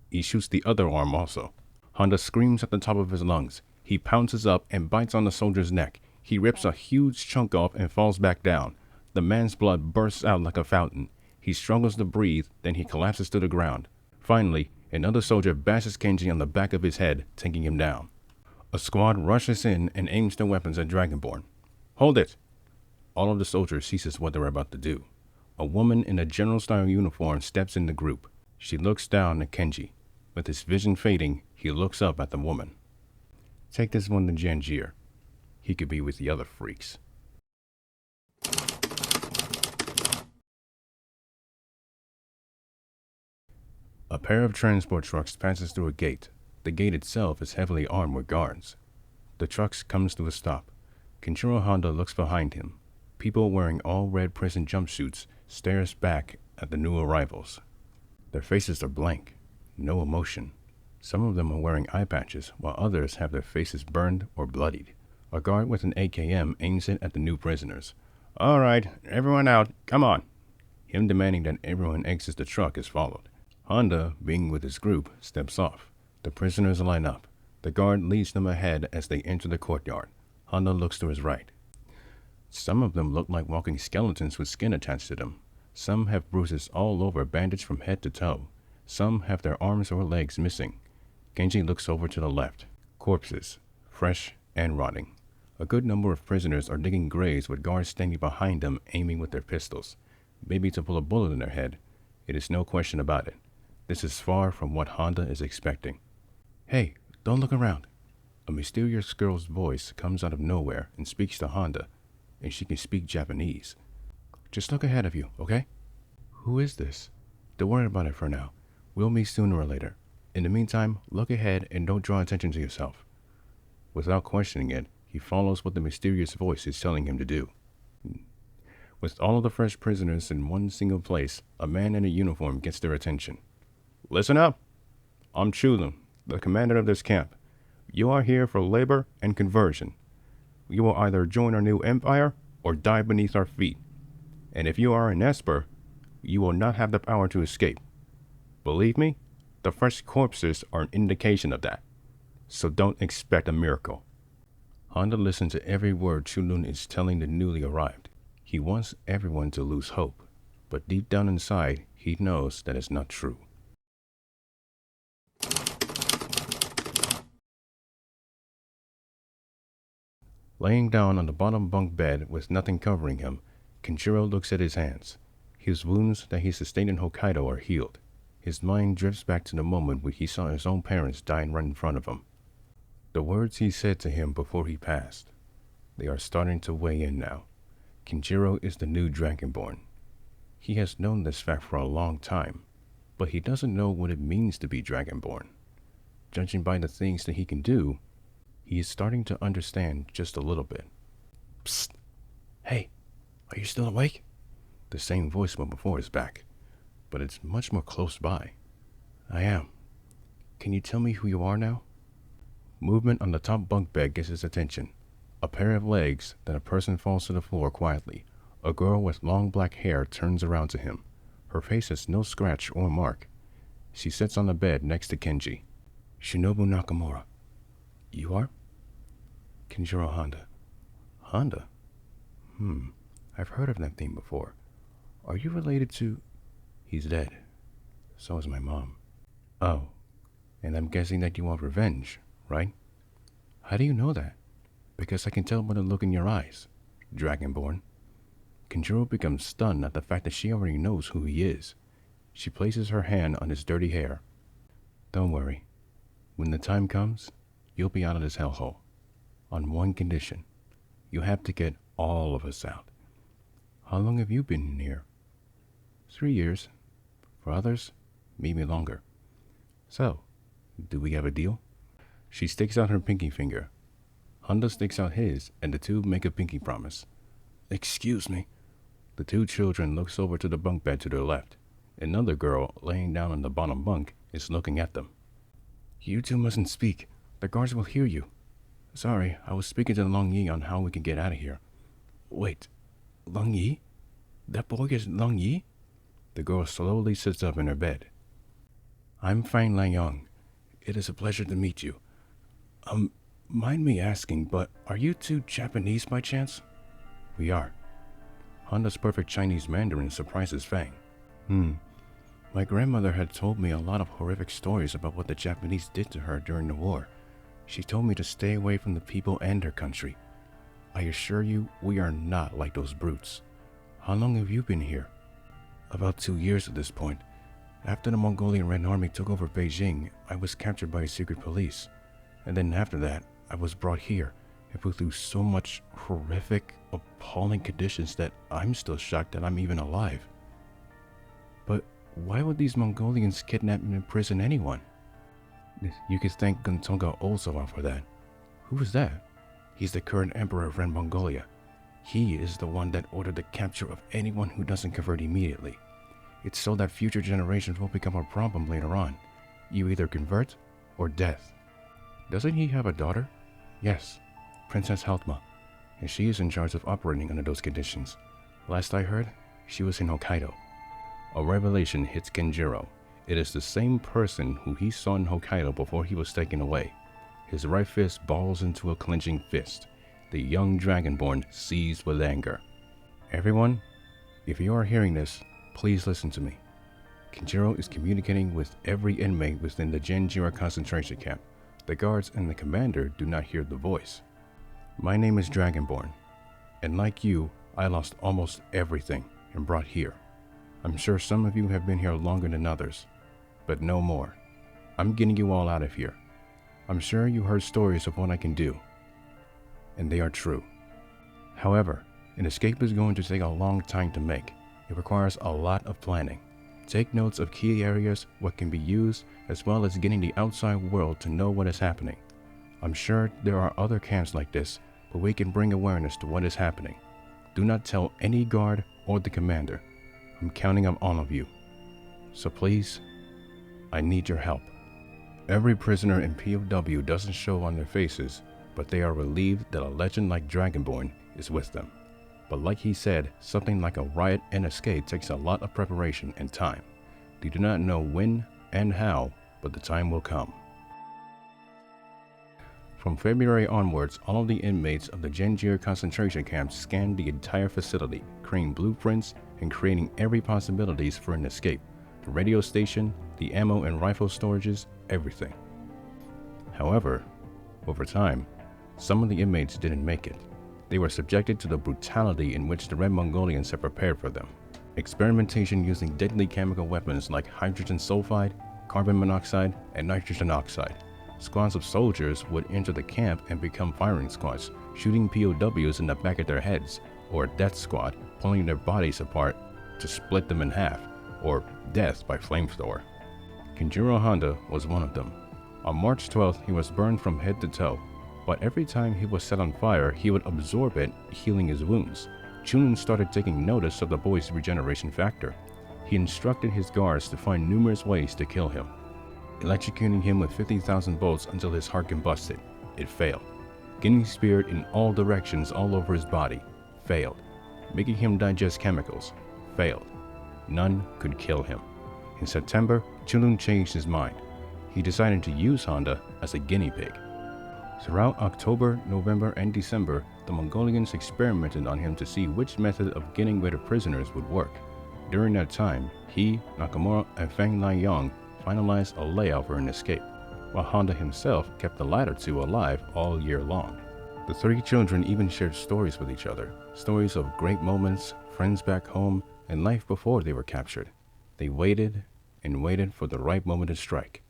He shoots the other arm also. Honda screams at the top of his lungs. He pounces up and bites on the soldier's neck. He rips a huge chunk off and falls back down. The man's blood bursts out like a fountain. He struggles to breathe, then he collapses to the ground. Finally, another soldier bashes Kenji on the back of his head, taking him down. A squad rushes in and aims their weapons at Dragonborn. "Hold it!" All of the soldiers ceases what they're about to do. A woman in a general-style uniform steps in the group. She looks down at Kenji. With his vision fading, he looks up at the woman. "Take this one to Janjir. He could be with the other freaks." A pair of transport trucks passes through a gate. The gate itself is heavily armed with guards. The trucks comes to a stop. Kenjiro Honda looks behind him. People wearing all red prison jumpsuits stares back at the new arrivals. Their faces are blank, no emotion. Some of them are wearing eye patches, while others have their faces burned or bloodied. A guard with an AKM aims it at the new prisoners. "All right, everyone out, come on." Him demanding that everyone exits the truck is followed. Honda, being with his group, steps off. The prisoners line up. The guard leads them ahead as they enter the courtyard. Honda looks to his right. Some of them look like walking skeletons with skin attached to them. Some have bruises all over, bandaged from head to toe. Some have their arms or legs missing. Genji looks over to the left. Corpses, fresh and rotting. A good number of prisoners are digging graves with guards standing behind them aiming with their pistols, maybe to pull a bullet in their head. It is no question about it. This is far from what Honda is expecting. "Hey, don't look around." A mysterious girl's voice comes out of nowhere and speaks to Honda, and she can speak Japanese. "Just look ahead of you, okay?" "Who is this?" "Don't worry about it for now. We'll meet sooner or later. In the meantime, look ahead and don't draw attention to yourself." Without questioning it, he follows what the mysterious voice is telling him to do. With all of the fresh prisoners in one single place, a man in a uniform gets their attention. "Listen up. I'm Chulun, the commander of this camp. You are here for labor and conversion. You will either join our new empire or die beneath our feet. And if you are an Esper, you will not have the power to escape. Believe me, the fresh corpses are an indication of that. So don't expect a miracle." Honda listens to every word Chulun is telling the newly arrived. He wants everyone to lose hope, but deep down inside, he knows that it's not true. Laying down on the bottom bunk bed with nothing covering him, Kenjiro looks at his hands. His wounds that he sustained in Hokkaido are healed. His mind drifts back to the moment when he saw his own parents dying right in front of him. The words he said to him before he passed, they are starting to weigh in now. Kenjiro is the new Dragonborn. He has known this fact for a long time, but he doesn't know what it means to be Dragonborn. Judging by the things that he can do, he is starting to understand just a little bit. "Psst! Hey, are you still awake?" The same voice from before is back. but it's much more close by. I am. Can you tell me who you are now? Movement on the top bunk bed gets his attention. A pair of legs, then a person falls to the floor quietly. A girl with long black hair turns around to him. Her face has no scratch or mark. She sits on the bed next to Kenji. Shinobu Nakamura. You are? Kenjiro Honda. Honda? I've heard of that name before. Are you related to... He's dead. So is my mom. Oh, and I'm guessing that you want revenge, right? How do you know that? Because I can tell by the look in your eyes, Dragonborn. Kenjiro becomes stunned at the fact that she already knows who he is. She places her hand on his dirty hair. Don't worry. When the time comes, you'll be out of this hellhole. On one condition. You have to get all of us out. How long have you been in here? 3 years. For others, maybe longer. So, do we have a deal? She sticks out her pinky finger. Honda sticks out his, and the two make a pinky promise. Excuse me. The two children looks over to the bunk bed to their left. Another girl, laying down on the bottom bunk, is looking at them. You two mustn't speak. The guards will hear you. Sorry, I was speaking to Long Yi on how we can get out of here. Wait, Long Yi? That boy is Long Yi? The girl slowly sits up in her bed. I'm Fang Langyong. It is a pleasure to meet you. Mind me asking, but are you two Japanese by chance? We are. Honda's perfect Chinese Mandarin surprises Fang. My grandmother had told me a lot of horrific stories about what the Japanese did to her during the war. She told me to stay away from the people and their country. I assure you, we are not like those brutes. How long have you been here? About 2 years at this point. After the Mongolian Red Army took over Beijing, I was captured by secret police. And then after that, I was brought here and put through so much horrific, appalling conditions that I'm still shocked that I'm even alive. But why would these Mongolians kidnap and imprison anyone? You could thank Guntoga Ozawa for that. Who is that? He's the current emperor of Red Mongolia. He is the one that ordered the capture of anyone who doesn't convert immediately. It's so that future generations will become a problem later on. You either convert or death. Doesn't he have a daughter? Yes, Princess Haltma, and she is in charge of operating under those conditions. Last I heard, she was in Hokkaido. A revelation hits Kenjiro. It is the same person who he saw in Hokkaido before he was taken away. His right fist balls into a clenching fist. The young Dragonborn seized with anger. Everyone, if you are hearing this, please listen to me. Kenjiro is communicating with every inmate within the Genjiro concentration camp. The guards and the commander do not hear the voice. My name is Dragonborn, and like you, I lost almost everything and brought here. I'm sure some of you have been here longer than others, but no more. I'm getting you all out of here. I'm sure you heard stories of what I can do, and they are true. However, an escape is going to take a long time to make. It requires a lot of planning. Take notes of key areas, what can be used, as well as getting the outside world to know what is happening. I'm sure there are other camps like this, but we can bring awareness to what is happening. Do not tell any guard or the commander. I'm counting on all of you. So please, I need your help. Every prisoner in POW doesn't show on their faces, but they are relieved that a legend like Dragonborn is with them. But like he said, something like a riot and escape takes a lot of preparation and time. They do not know when and how, but the time will come. From February onwards, all of the inmates of the Genjiro concentration camp scanned the entire facility, creating blueprints and creating every possibilities for an escape. The radio station, the ammo and rifle storages, everything. However, over time, some of the inmates didn't make it. They were subjected to the brutality in which the Red Mongolians had prepared for them. Experimentation using deadly chemical weapons like hydrogen sulfide, carbon monoxide, and nitrogen oxide. Squads of soldiers would enter the camp and become firing squads, shooting POWs in the back of their heads, or a death squad pulling their bodies apart to split them in half, or death by flamethrower. Kenjiro Honda was one of them. On March 12th, he was burned from head to toe, but every time he was set on fire, he would absorb it, healing his wounds. Chunin started taking notice of the boy's regeneration factor. He instructed his guards to find numerous ways to kill him, electrocuting him with 50,000 volts until his heart combusted. It failed. Getting speared in all directions all over his body. Failed. Making him digest chemicals. Failed. None could kill him. In September, Chulun changed his mind. He decided to use Honda as a guinea pig. Throughout October, November, and December, the Mongolians experimented on him to see which method of getting rid of prisoners would work. During that time, he, Nakamura, and Feng Liuyang finalized a layout for an escape, while Honda himself kept the latter two alive all year long. The three children even shared stories with each other, stories of great moments, friends back home, and life before they were captured. They waited and waited for the right moment to strike.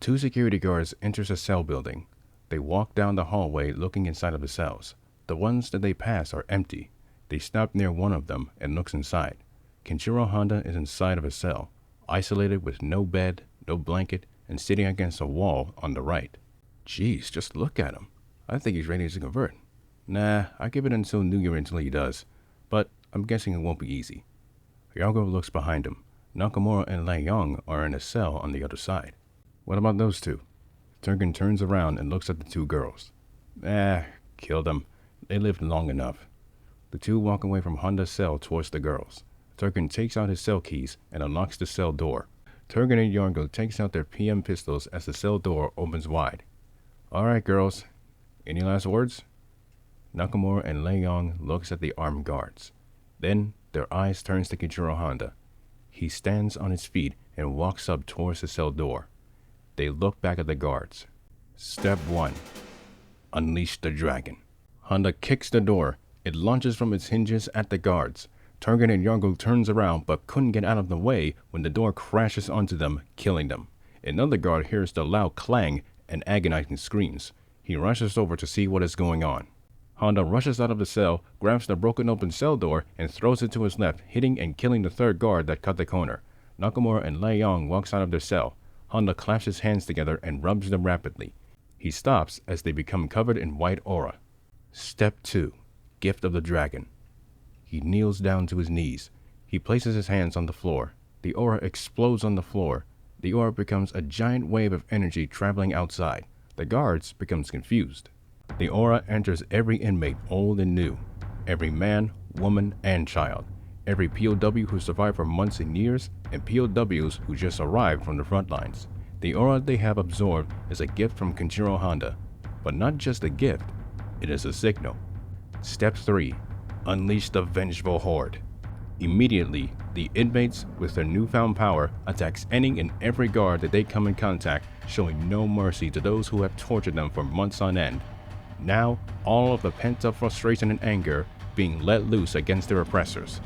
Two security guards enters a cell building. They walk down the hallway looking inside of the cells. The ones that they pass are empty. They stop near one of them and looks inside. Kenjiro Honda is inside of a cell, isolated with no bed, no blanket, and sitting against a wall on the right. Jeez, just look at him. I think he's ready to convert. Nah, I give it until New Year until he does. But I'm guessing it won't be easy. Yago looks behind him. Nakamura and Liuyang are in a cell on the other side. What about those two? Turgan turns around and looks at the two girls. Killed them. They lived long enough. The two walk away from Honda's cell towards the girls. Turgan takes out his cell keys and unlocks the cell door. Turgan and Yargo takes out their PM pistols as the cell door opens wide. Alright girls, any last words? Nakamura and Liuyang looks at the armed guards. Then their eyes turns to Kenjiro Honda. He stands on his feet and walks up towards the cell door. They look back at the guards. Step 1. Unleash the dragon. Honda kicks the door. It launches from its hinges at the guards. Turgan and Yargo turns around but couldn't get out of the way when the door crashes onto them, killing them. Another guard hears the loud clang and agonizing screams. He rushes over to see what is going on. Honda rushes out of the cell, grabs the broken open cell door, and throws it to his left, hitting and killing the third guard that cut the corner. Nakamura and Liuyang walks out of their cell. Honda claps his hands together and rubs them rapidly. He stops as they become covered in white aura. Step 2. Gift of the Dragon. He kneels down to his knees. He places his hands on the floor. The aura explodes on the floor. The aura becomes a giant wave of energy traveling outside. The guards becomes confused. The aura enters every inmate, old and new. Every man, woman, and child. Every POW who survived for months and years, and POWs who just arrived from the front lines. The aura they have absorbed is a gift from Kenjiro Honda. But not just a gift, it is a signal. Step 3. Unleash the vengeful horde. Immediately, the inmates, with their newfound power, attacks any and every guard that they come in contact, showing no mercy to those who have tortured them for months on end. Now, all of the pent-up frustration and anger being let loose against their oppressors.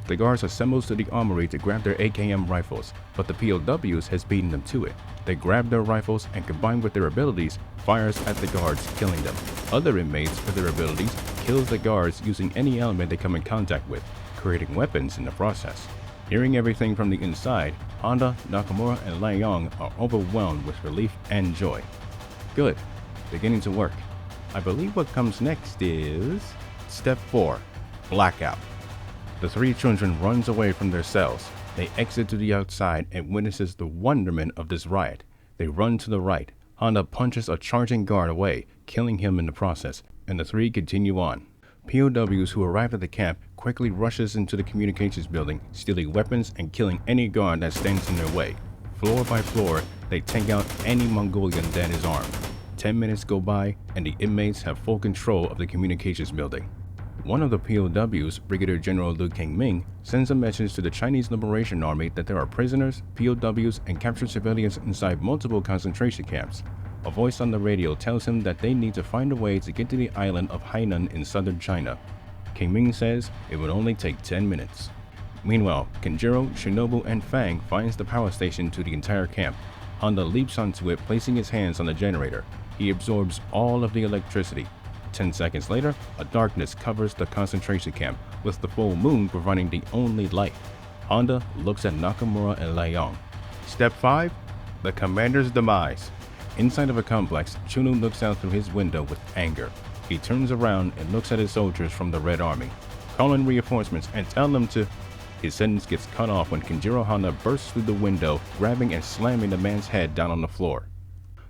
The guards assembles to the armory to grab their AKM rifles, but the POWs has beaten them to it. They grab their rifles and, combined with their abilities, fires at the guards, killing them. Other inmates with their abilities kills the guards using any element they come in contact with, creating weapons in the process. Hearing everything from the inside, Honda, Nakamura, and Liuyang are overwhelmed with relief and joy. Good, beginning to work. I believe what comes next is Step 4. Blackout. The three children runs away from their cells. They exit to the outside and witnesses the wonderment of this riot. They run to the right. Honda punches a charging guard away, killing him in the process, and the three continue on. POWs who arrived at the camp quickly rushes into the communications building, stealing weapons and killing any guard that stands in their way. Floor by floor, they take out any Mongolian that is armed. 10 minutes go by, and the inmates have full control of the communications building. One of the POWs, Brigadier General Liu Kangming, sends a message to the Chinese Liberation Army that there are prisoners, POWs, and captured civilians inside multiple concentration camps. A voice on the radio tells him that they need to find a way to get to the island of Hainan in southern China. Kangming says it would only take 10 minutes. Meanwhile, Kenjiro, Shinobu, and Fang finds the power station to the entire camp. Honda leaps onto it, placing his hands on the generator. He absorbs all of the electricity. 10 seconds later, a darkness covers the concentration camp, with the full moon providing the only light. Honda looks at Nakamura and Liuyang. Step 5. The commander's demise. Inside of a complex, Chunu looks out through his window with anger. He turns around and looks at his soldiers from the Red Army. Call in reinforcements and tell them to... His sentence gets cut off when Kenjiro Honda bursts through the window, grabbing and slamming the man's head down on the floor.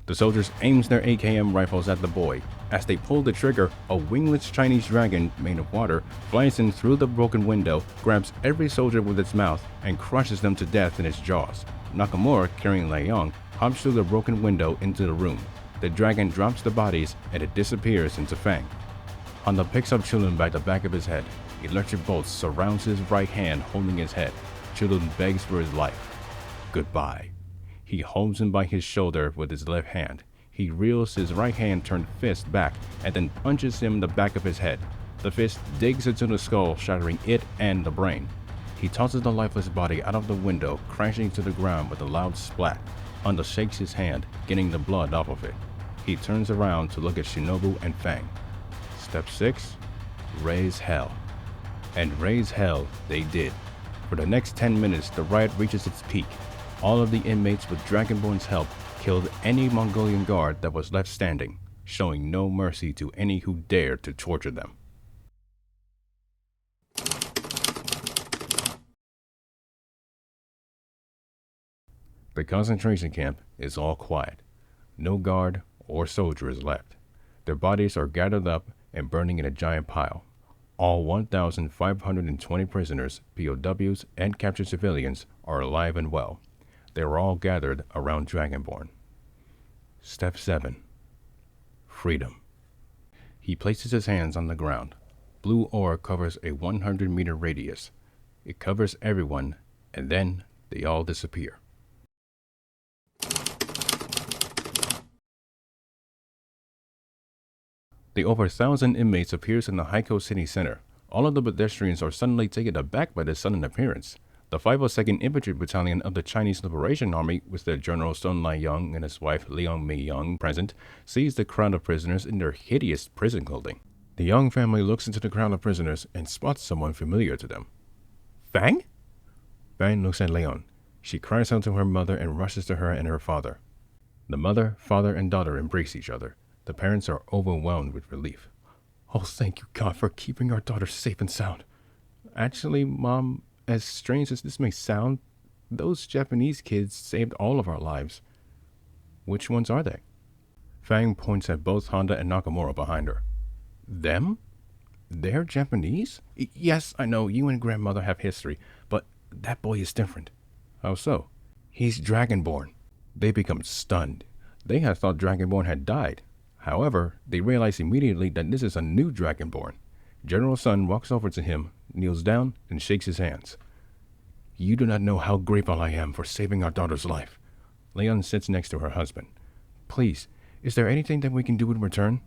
The soldiers aims their AKM rifles at the boy. As they pull the trigger, a wingless Chinese dragon made of water flies in through the broken window, grabs every soldier with its mouth, and crushes them to death in its jaws. Nakamura, carrying Leon, hops through the broken window into the room. The dragon drops the bodies and it disappears into Fang. Honda picks up Chulun by the back of his head. Electric bolts surrounds his right hand holding his head. Chulun begs for his life. Goodbye. He holds him by his shoulder with his left hand. He reels his right hand turned fist back and then punches him in the back of his head. The fist digs into the skull, shattering it and the brain. He tosses the lifeless body out of the window, crashing to the ground with a loud splat. Honda shakes his hand, getting the blood off of it. He turns around to look at Shinobu and Fang. Step 6. Raise hell. And raise hell they did. For the next 10 minutes, the riot reaches its peak. All of the inmates with Dragonborn's help killed any Mongolian guard that was left standing, showing no mercy to any who dared to torture them. The concentration camp is all quiet. No guard or soldier is left. Their bodies are gathered up and burning in a giant pile. All 1,520 prisoners, POWs, and captured civilians are alive and well. They are all gathered around Dragonborn. Step 7. Freedom. He places his hands on the ground. Blue ore covers a 100-meter radius. It covers everyone, and then they all disappear. The over 1,000 inmates appears in the Haiko city center. All of the pedestrians are suddenly taken aback by the sudden appearance. The 502nd Infantry Battalion of the Chinese Liberation Army, with their General Sun Lai-yong and his wife Liang Mi-young present, sees the crowd of prisoners in their hideous prison clothing. The Young family looks into the crowd of prisoners and spots someone familiar to them. Fang? Fang looks at Leon. She cries out to her mother and rushes to her and her father. The mother, father, and daughter embrace each other. The parents are overwhelmed with relief. Oh, thank you, God, for keeping our daughter safe and sound. Actually, Mom, as strange as this may sound, those Japanese kids saved all of our lives. Which ones are they? Fang points at both Honda and Nakamura behind her. Them? They're Japanese? Yes, I know, you and grandmother have history, but that boy is different. How so? He's Dragonborn. They become stunned. They had thought Dragonborn had died. However, they realize immediately that this is a new Dragonborn. General Sun walks over to him, kneels down, and shakes his hands. You do not know how grateful I am for saving our daughter's life. Leon sits next to her husband. Please, is there anything that we can do in return?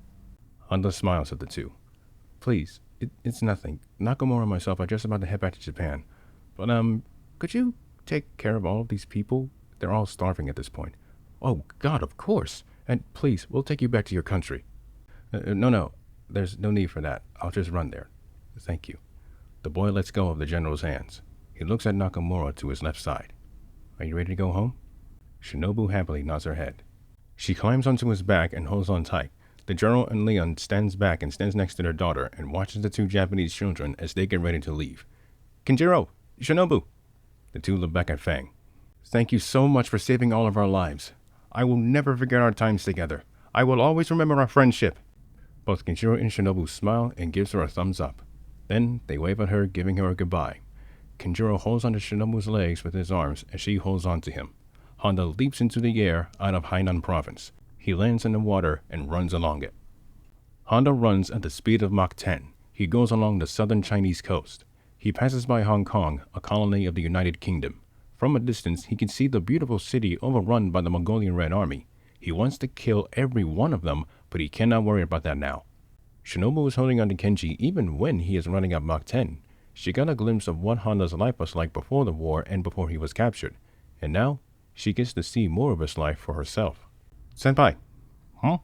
Honda smiles at the two. Please, it's nothing. Nakamura and myself are just about to head back to Japan. But, could you take care of all of these people? They're all starving at this point. Oh, God, of course. And please, we'll take you back to your country. No, there's no need for that. I'll just run there. Thank you. The boy lets go of the general's hands. He looks at Nakamura to his left side. Are you ready to go home? Shinobu happily nods her head. She climbs onto his back and holds on tight. The general and Leon stands back and stands next to their daughter and watches the two Japanese children as they get ready to leave. Kenjiro! Shinobu! The two look back at Fang. Thank you so much for saving all of our lives. I will never forget our times together. I will always remember our friendship. Both Kenjiro and Shinobu smile and gives her a thumbs up. Then they wave at her, giving her a goodbye. Kenjiro holds onto Shinobu's legs with his arms as she holds on to him. Honda leaps into the air out of Hainan province. He lands in the water and runs along it. Honda runs at the speed of Mach 10. He goes along the southern Chinese coast. He passes by Hong Kong, a colony of the United Kingdom. From a distance, he can see the beautiful city overrun by the Mongolian Red Army. He wants to kill every one of them, but he cannot worry about that now. Shinobu is holding on to Kenji even when he is running at Mach 10. She got a glimpse of what Honda's life was like before the war and before he was captured. And now, she gets to see more of his life for herself. Senpai. Huh?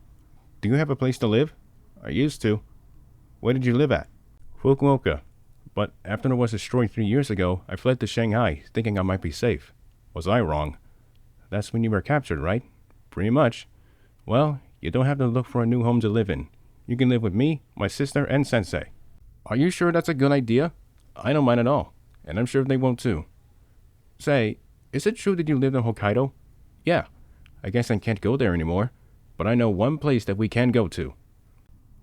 Do you have a place to live? I used to. Where did you live at? Fukuoka. But after it was destroyed 3 years ago, I fled to Shanghai, thinking I might be safe. Was I wrong? That's when you were captured, right? Pretty much. Well, you don't have to look for a new home to live in. You can live with me, my sister, and Sensei. Are you sure that's a good idea? I don't mind at all, and I'm sure they won't too. Say, is it true that you lived in Hokkaido? Yeah, I guess I can't go there anymore, but I know one place that we can go to.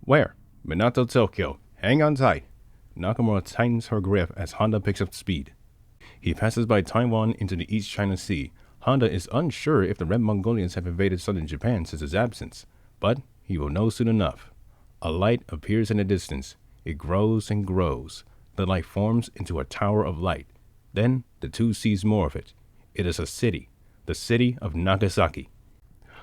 Where? Minato, Tokyo. Hang on tight. Nakamura tightens her grip as Honda picks up speed. He passes by Taiwan into the East China Sea. Honda is unsure if the Red Mongolians have invaded southern Japan since his absence, but he will know soon enough. A light appears in the distance. It grows and grows. The light forms into a tower of light. Then the two sees more of it. It is a city, the city of Nagasaki.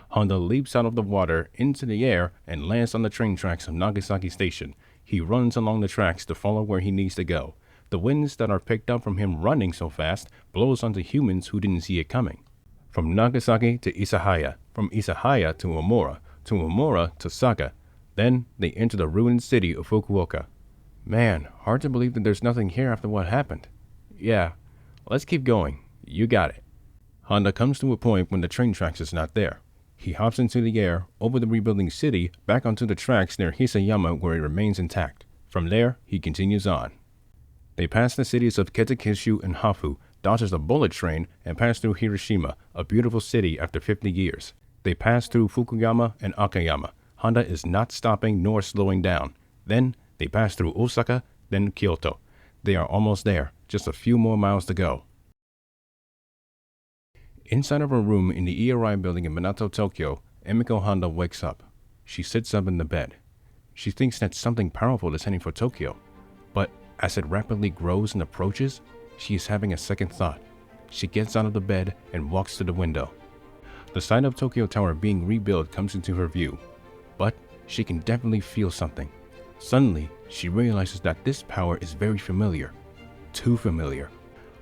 Honda leaps out of the water into the air and lands on the train tracks of Nagasaki Station. He runs along the tracks to follow where he needs to go. The winds that are picked up from him running so fast blows onto humans who didn't see it coming. From Nagasaki to Isahaya, from Isahaya to Omura to Saga. Then they enter the ruined city of Fukuoka. Man, hard to believe that there's nothing here after what happened. Yeah, let's keep going. You got it. Honda comes to a point when the train tracks is not there. He hops into the air, over the rebuilding city, back onto the tracks near Hisayama where it remains intact. From there, he continues on. They pass the cities of Ketakishu and Hafu, dodges a bullet train, and pass through Hiroshima, a beautiful city after 50 years. They pass through Fukuyama and Akayama. Honda is not stopping nor slowing down. Then they pass through Osaka, then Kyoto. They are almost there, just a few more miles to go. Inside of her room in the ERI building in Minato, Tokyo, Emiko Honda wakes up. She sits up in the bed. She thinks that something powerful is heading for Tokyo. But as it rapidly grows and approaches, she is having a second thought. She gets out of the bed and walks to the window. The sight of Tokyo Tower being rebuilt comes into her view. But she can definitely feel something. Suddenly, she realizes that this power is very familiar. Too familiar.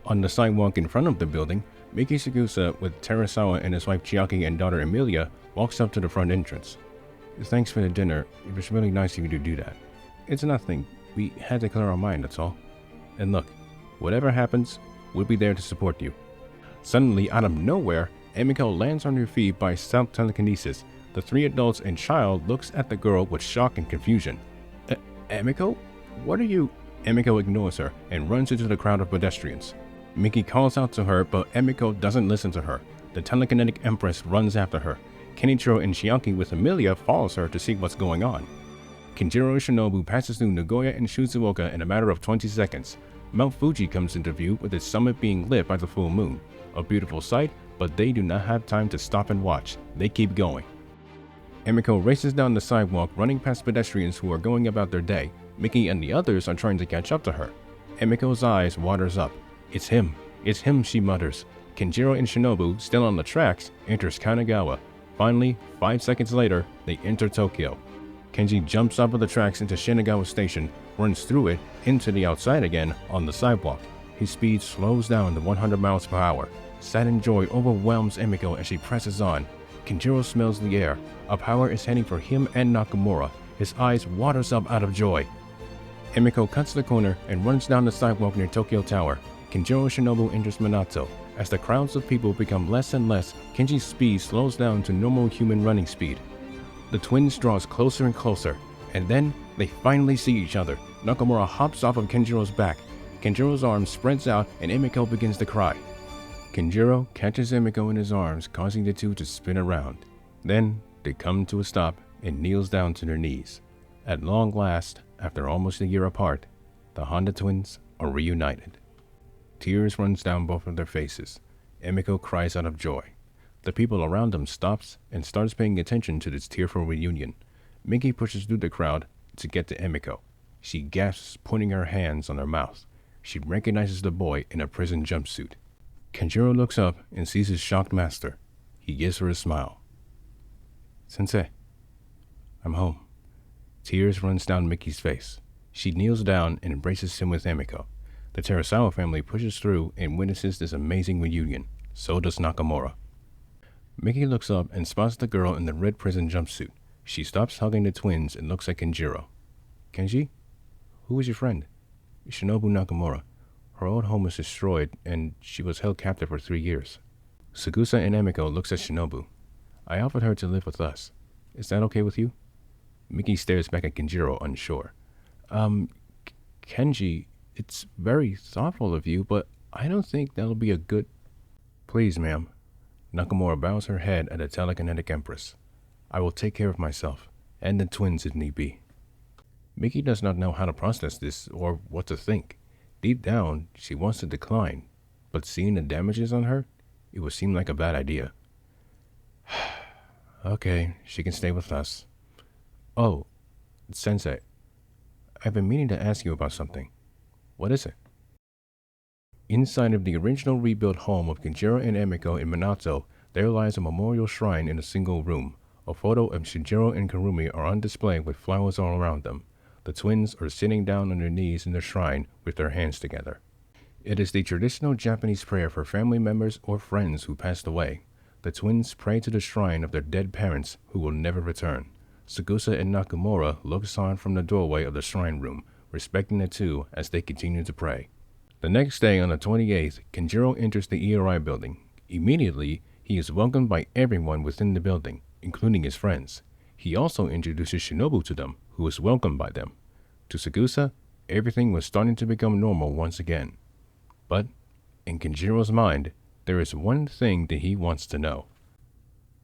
On the sidewalk in front of the building, Miki Sakusa, with Terasawa and his wife Chiaki and daughter Emilia, walks up to the front entrance. Thanks for the dinner. It was really nice of you to do that. It's nothing. We had to clear our mind, that's all. And look, whatever happens, we'll be there to support you. Suddenly, out of nowhere, Emiko lands on her feet by self-telekinesis. The three adults and child looks at the girl with shock and confusion. Emiko? What are you? Emiko ignores her and runs into the crowd of pedestrians. Miki calls out to her, but Emiko doesn't listen to her. The telekinetic empress runs after her. Kenichiro and Chiaki with Emilia follows her to see what's going on. Kenjiro Shinobu passes through Nagoya and Shizuoka in a matter of 20 seconds. Mount Fuji comes into view with its summit being lit by the full moon. A beautiful sight, but they do not have time to stop and watch. They keep going. Emiko races down the sidewalk, running past pedestrians who are going about their day. Miki and the others are trying to catch up to her. Emiko's eyes waters up. It's him, she mutters. Kenjiro and Shinobu, still on the tracks, enters Kanagawa. Finally, 5 seconds later, they enter Tokyo. Kenji jumps off of the tracks into Shinagawa Station, runs through it, into the outside again, on the sidewalk. His speed slows down to 100 miles per hour. Saddened joy overwhelms Emiko as she presses on. Kenjiro smells the air. A power is heading for him and Nakamura. His eyes waters up out of joy. Emiko cuts the corner and runs down the sidewalk near Tokyo Tower. Kenjiro Shinobu enters Minato. As the crowds of people become less and less, Kenji's speed slows down to normal human running speed. The twins draws closer and closer, and then they finally see each other. Nakamura hops off of Kenjiro's back. Kenjiro's arm spreads out and Emiko begins to cry. Kenjiro catches Emiko in his arms, causing the two to spin around. Then they come to a stop and kneels down to their knees. At long last, after almost a year apart, the Honda twins are reunited. Tears runs down both of their faces. Emiko cries out of joy. The people around them stops and starts paying attention to this tearful reunion. Miki pushes through the crowd to get to Emiko. She gasps, putting her hands on her mouth. She recognizes the boy in a prison jumpsuit. Kenjiro looks up and sees his shocked master. He gives her a smile. Sensei, I'm home. Tears runs down Miki's face. She kneels down and embraces him with Emiko. The Terasawa family pushes through and witnesses this amazing reunion. So does Nakamura. Miki looks up and spots the girl in the red prison jumpsuit. She stops hugging the twins and looks at Kenjiro. Kenji? Who is your friend? Shinobu Nakamura. Her old home was destroyed, and she was held captive for 3 years. Sakusa and Emiko looks at Shinobu. I offered her to live with us. Is that okay with you? Miki stares back at Kenjiro, unsure. Um, Kenji, it's very thoughtful of you, but I don't think that'll be a good... Please, ma'am. Nakamura bows her head at the telekinetic empress. I will take care of myself, and the twins if need be. Miki does not know how to process this or what to think. Deep down, she wants to decline, but seeing the damages on her, it would seem like a bad idea. Okay, she can stay with us. Oh, Sensei, I've been meaning to ask you about something. What is it? Inside of the original rebuilt home of Kenjiro and Emiko in Minato, there lies a memorial shrine in a single room. A photo of Shinjiro and Kurumi are on display with flowers all around them. The twins are sitting down on their knees in the shrine with their hands together. It is the traditional Japanese prayer for family members or friends who passed away. The twins pray to the shrine of their dead parents who will never return. Sakusa and Nakamura looks on from the doorway of the shrine room, respecting the two as they continue to pray. The next day, on the 28th, Kenjiro enters the ERI building. Immediately, he is welcomed by everyone within the building, including his friends. He also introduces Shinobu to them, who is welcomed by them. To Sakusa, everything was starting to become normal once again. But, in Kenjiro's mind, there is one thing that he wants to know.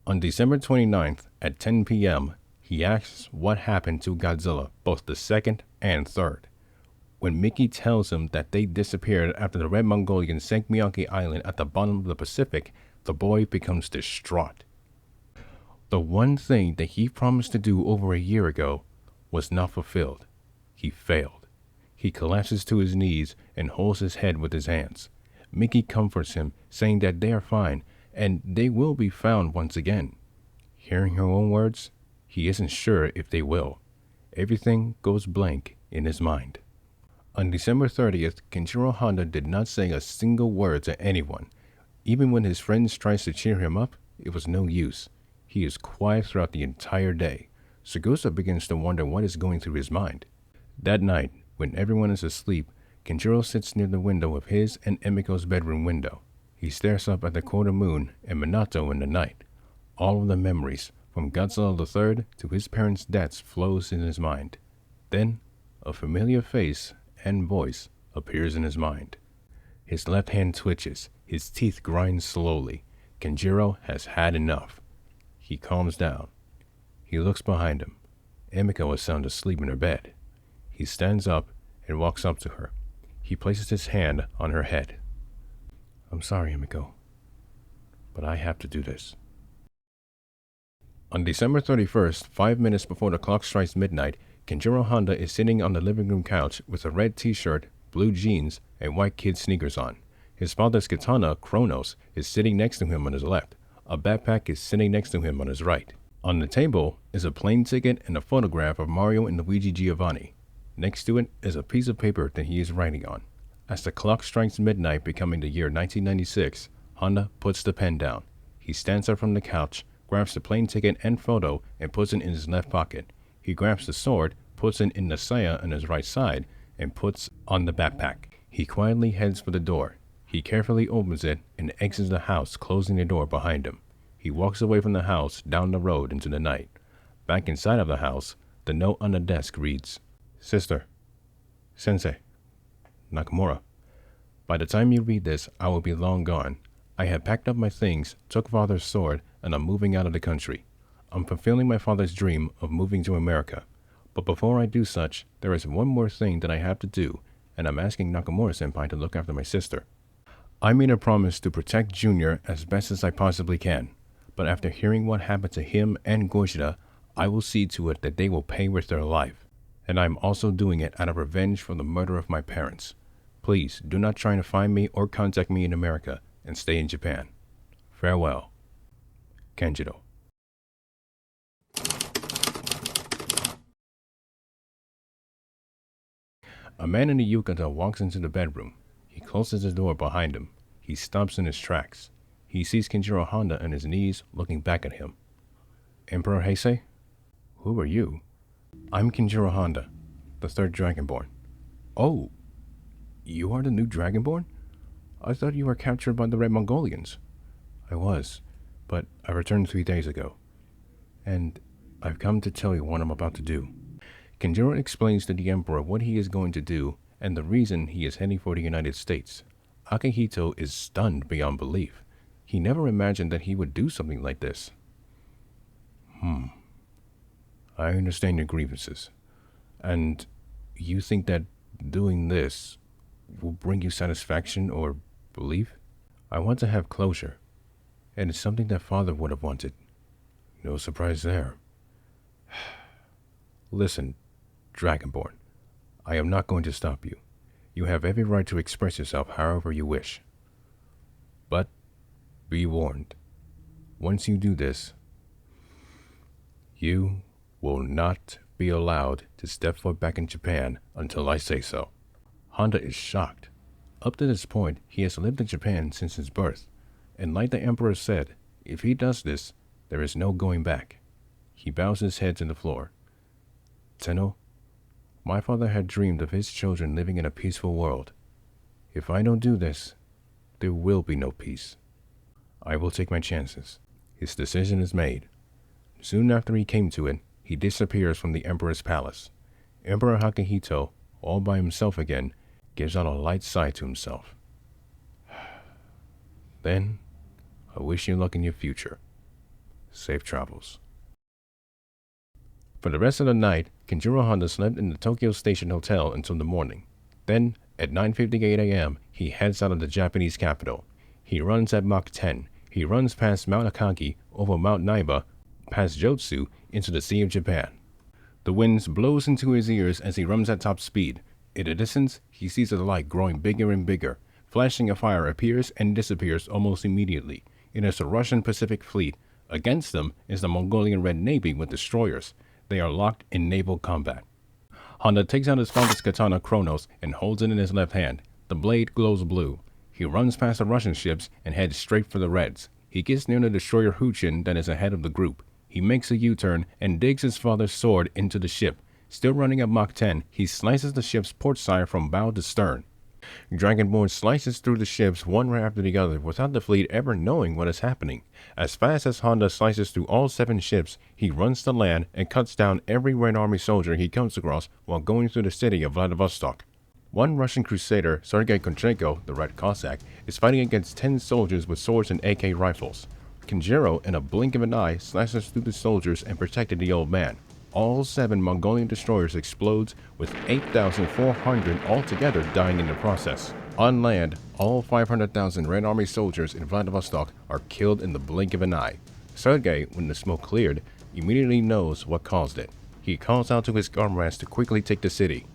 On December 29th at 10 p.m., he asks what happened to Godzilla, both the second and third. When Miki tells him that they disappeared after the Red Mongolian sank Miyake Island at the bottom of the Pacific, the boy becomes distraught. The one thing that he promised to do over a year ago was not fulfilled. He failed. He collapses to his knees and holds his head with his hands. Miki comforts him, saying that they are fine, and they will be found once again. Hearing her own words, he isn't sure if they will. Everything goes blank in his mind. On December 30th, Kenjiro Honda did not say a single word to anyone. Even when his friends tried to cheer him up, it was no use. He is quiet throughout the entire day. Sakusa begins to wonder what is going through his mind. That night, when everyone is asleep, Kenjiro sits near the window of his and Emiko's bedroom window. He stares up at the quarter moon and Minato in the night. All of the memories, from Godzilla III to his parents' deaths, flows in his mind. Then, a familiar face and voice appears in his mind. His left hand twitches, his teeth grind slowly. Kenjiro has had enough. He calms down. He looks behind him. Emiko is sound asleep in her bed. He stands up and walks up to her. He places his hand on her head. I'm sorry, Emiko, but I have to do this. On December 31st, 5 minutes before the clock strikes midnight, Kenjiro Honda is sitting on the living room couch with a red t-shirt, blue jeans, and white kid sneakers on. His father's katana, Kronos, is sitting next to him on his left. A backpack is sitting next to him on his right. On the table is a plane ticket and a photograph of Mario and Luigi Giovanni. Next to it is a piece of paper that he is writing on. As the clock strikes midnight, becoming the year 1996, Honda puts the pen down. He stands up from the couch, grabs the plane ticket and photo, and puts it in his left pocket. He grabs the sword, puts it in the saya on his right side, and puts on the backpack. He quietly heads for the door. He carefully opens it and exits the house, closing the door behind him. He walks away from the house, down the road into the night. Back inside of the house, the note on the desk reads, Sister, Sensei, Nakamura. By the time you read this, I will be long gone. I have packed up my things, took father's sword, and I'm moving out of the country. I'm fulfilling my father's dream of moving to America. But before I do such, there is one more thing that I have to do, and I'm asking Nakamura-senpai to look after my sister. I made a promise to protect Junior as best as I possibly can, but after hearing what happened to him and Gojira, I will see to it that they will pay with their life. And I'm also doing it out of revenge for the murder of my parents. Please do not try to find me or contact me in America and stay in Japan. Farewell. Kenjiro. A man in a yukata walks into the bedroom. He closes the door behind him. He stops in his tracks. He sees Kenjiro Honda on his knees looking back at him. Emperor Heisei? Who are you? I'm Kenjiro Honda, the third Dragonborn. Oh, you are the new Dragonborn? I thought you were captured by the Red Mongolians. I was, but I returned 3 days ago. And I've come to tell you what I'm about to do. Kenjiro explains to the Emperor what he is going to do and the reason he is heading for the United States. Akihito is stunned beyond belief. He never imagined that he would do something like this. I understand your grievances. And you think that doing this will bring you satisfaction or relief? I want to have closure, and it's something that Father would have wanted. No surprise there. Listen, Dragonborn, I am not going to stop you. You have every right to express yourself however you wish. But be warned, once you do this, you will not be allowed to step foot back in Japan until I say so. Honda is shocked. Up to this point, he has lived in Japan since his birth, and like the Emperor said, if he does this, there is no going back. He bows his head to the floor. Tenno, my father had dreamed of his children living in a peaceful world. If I don't do this, there will be no peace. I will take my chances. His decision is made. Soon after he came to it, he disappears from the Emperor's palace. Emperor Akihito, all by himself again, gives out a light sigh to himself. Then, I wish you luck in your future. Safe travels. For the rest of the night, Kenjiro Honda slept in the Tokyo Station Hotel until the morning. Then, at 9:58 a.m., he heads out of the Japanese capital. He runs at Mach 10. He runs past Mount Akagi, over Mount Naiba, past Jotsu, into the Sea of Japan. The wind blows into his ears as he runs at top speed. In the distance, he sees the light growing bigger and bigger. Flashing of fire appears and disappears almost immediately. It is the Russian Pacific Fleet. Against them is the Mongolian Red Navy with destroyers. They are locked in naval combat. Honda takes out his father's katana Kronos and holds it in his left hand. The blade glows blue. He runs past the Russian ships and heads straight for the Reds. He gets near the destroyer Huchin that is ahead of the group. He makes a U-turn and digs his father's sword into the ship. Still running at Mach 10, he slices the ship's port side from bow to stern. Dragonborn slices through the ships one right after the other without the fleet ever knowing what is happening. As fast as Honda slices through all 7 ships, he runs to land and cuts down every Red Army soldier he comes across while going through the city of Vladivostok. One Russian crusader, Sergei Konchenko, the Red Cossack, is fighting against 10 soldiers with swords and AK rifles. Kenjiro, in a blink of an eye, slashes through the soldiers and protected the old man. All 7 Mongolian destroyers explodes, with 8,400 altogether dying in the process. On land, all 500,000 Red Army soldiers in Vladivostok are killed in the blink of an eye. Sergei, when the smoke cleared, immediately knows what caused it. He calls out to his comrades to quickly take the city.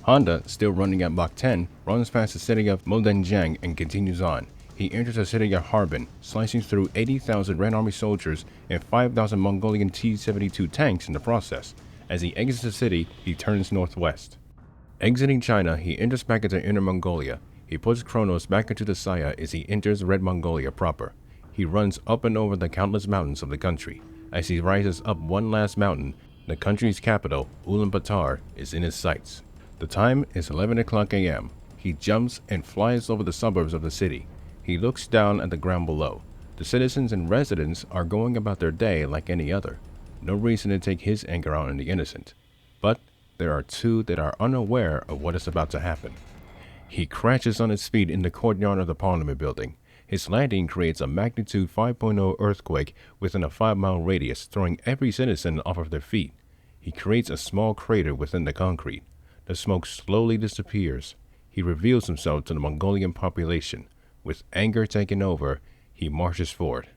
Honda, still running at Mach 10, runs past the city of Modenjiang and continues on. He enters the city of Harbin, slicing through 80,000 Red Army soldiers and 5,000 Mongolian T-72 tanks in the process. As he exits the city, he turns northwest. Exiting China, he enters back into Inner Mongolia. He puts Kronos back into the Saya as he enters Red Mongolia proper. He runs up and over the countless mountains of the country. As he rises up one last mountain, the country's capital, Ulaanbaatar, is in his sights. The time is 11 o'clock a.m. He jumps and flies over the suburbs of the city. He looks down at the ground below. The citizens and residents are going about their day like any other. No reason to take his anger out on the innocent. But there are 2 that are unaware of what is about to happen. He crashes on his feet in the courtyard of the Parliament building. His landing creates a magnitude 5.0 earthquake within a 5-mile radius, throwing every citizen off of their feet. He creates a small crater within the concrete. The smoke slowly disappears. He reveals himself to the Mongolian population. With anger taken over, he marches forward.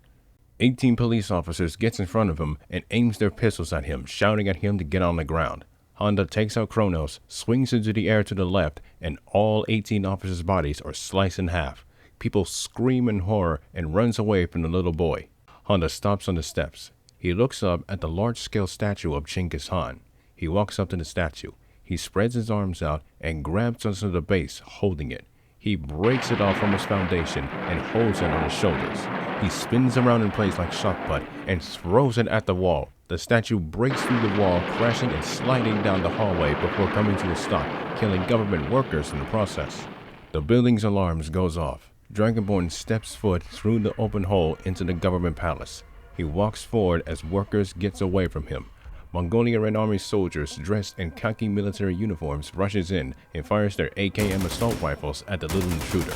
18 police officers gets in front of him and aims their pistols at him, shouting at him to get on the ground. Honda takes out Kronos, swings into the air to the left, and all 18 officers' bodies are sliced in half. People scream in horror and runs away from the little boy. Honda stops on the steps. He looks up at the large-scale statue of Genghis Khan. He walks up to the statue. He spreads his arms out and grabs onto the base, holding it. He breaks it off from its foundation and holds it on his shoulders. He spins around in place like shot put and throws it at the wall. The statue breaks through the wall, crashing and sliding down the hallway before coming to a stop, killing government workers in the process. The building's alarms goes off. Dragonborn steps foot through the open hole into the government palace. He walks forward as workers gets away from him. Mongolian Red Army soldiers dressed in khaki military uniforms rushes in and fires their AKM assault rifles at the little intruder.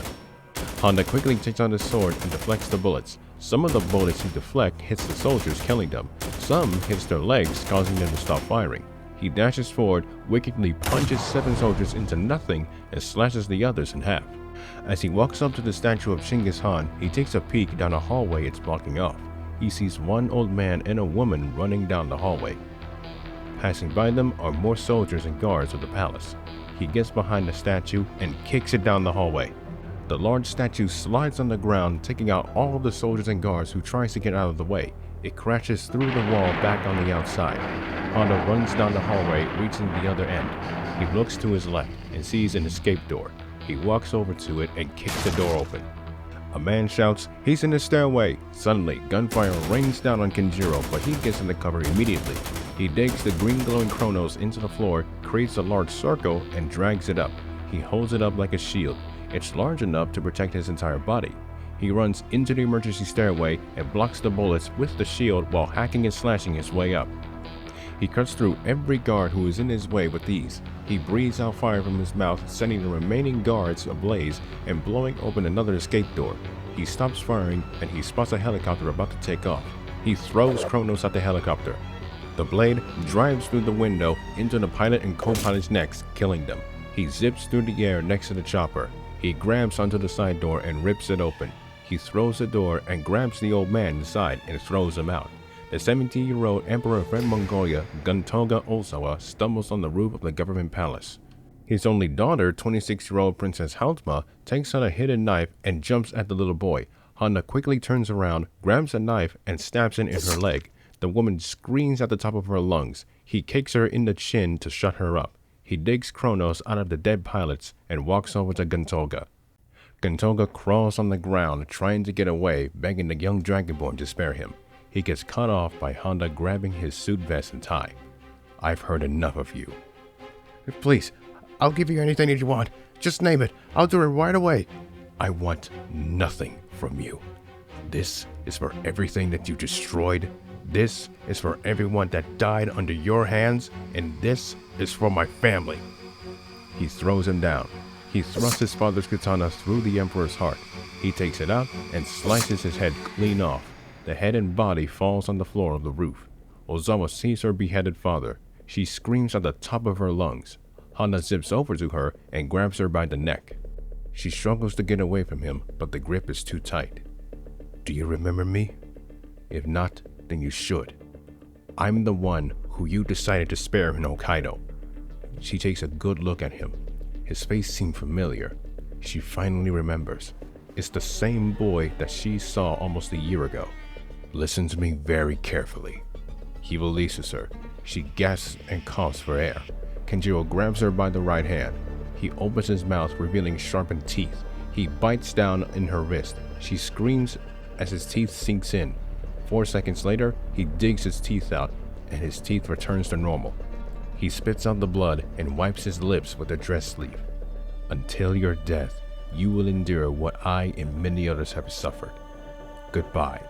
Honda quickly takes out his sword and deflects the bullets. Some of the bullets he deflects hits the soldiers, killing them. Some hits their legs, causing them to stop firing. He dashes forward, wickedly punches 7 soldiers into nothing, and slashes the others in half. As he walks up to the statue of Genghis Khan, he takes a peek down a hallway it's blocking off. He sees one old man and a woman running down the hallway. Passing by them are more soldiers and guards of the palace. He gets behind the statue and kicks it down the hallway. The large statue slides on the ground, taking out all of the soldiers and guards who tries to get out of the way. It crashes through the wall back on the outside. Honda runs down the hallway, reaching the other end. He looks to his left and sees an escape door. He walks over to it and kicks the door open. A man shouts, "He's in the stairway!" Suddenly, gunfire rains down on Kenjiro, but he gets in the cover immediately. He digs the green glowing chronos into the floor, creates a large circle, and drags it up. He holds it up like a shield. It's large enough to protect his entire body. He runs into the emergency stairway and blocks the bullets with the shield while hacking and slashing his way up. He cuts through every guard who is in his way with ease. He breathes out fire from his mouth, setting the remaining guards ablaze and blowing open another escape door. He stops firing and he spots a helicopter about to take off. He throws Kronos at the helicopter. The blade drives through the window into the pilot and co-pilot's necks, killing them. He zips through the air next to the chopper. He grabs onto the side door and rips it open. He throws the door and grabs the old man inside and throws him out. The 17-year-old Emperor of Red Mongolia, Guntoga Ozawa, stumbles on the roof of the government palace. His only daughter, 26-year-old Princess Haltma, takes out a hidden knife and jumps at the little boy. Honda quickly turns around, grabs a knife, and stabs it in her leg. The woman screams at the top of her lungs. He kicks her in the chin to shut her up. He digs Kronos out of the dead pilots and walks over to Guntoga. Guntoga crawls on the ground, trying to get away, begging the young Dragonborn to spare him. He gets cut off by Honda grabbing his suit vest and tie. "I've heard enough of you." "Please, I'll give you anything that you want. Just name it. I'll do it right away." "I want nothing from you. This is for everything that you destroyed. This is for everyone that died under your hands. And this is for my family." He throws him down. He thrusts his father's katana through the Emperor's heart. He takes it out and slices his head clean off. The head and body falls on the floor of the roof. Ozawa sees her beheaded father. She screams at the top of her lungs. Honda zips over to her and grabs her by the neck. She struggles to get away from him, but the grip is too tight. "Do you remember me? If not, then you should. I'm the one who you decided to spare in Hokkaido." She takes a good look at him. His face seemed familiar. She finally remembers. It's the same boy that she saw almost a year ago. "Listen to me very carefully." He releases her. She gasps and coughs for air. Kenjiro grabs her by the right hand. He opens his mouth, revealing sharpened teeth. He bites down in her wrist. She screams as his teeth sinks in. 4 seconds later, he digs his teeth out, and his teeth returns to normal. He spits out the blood and wipes his lips with a dress sleeve. "Until your death, you will endure what I and many others have suffered. Goodbye."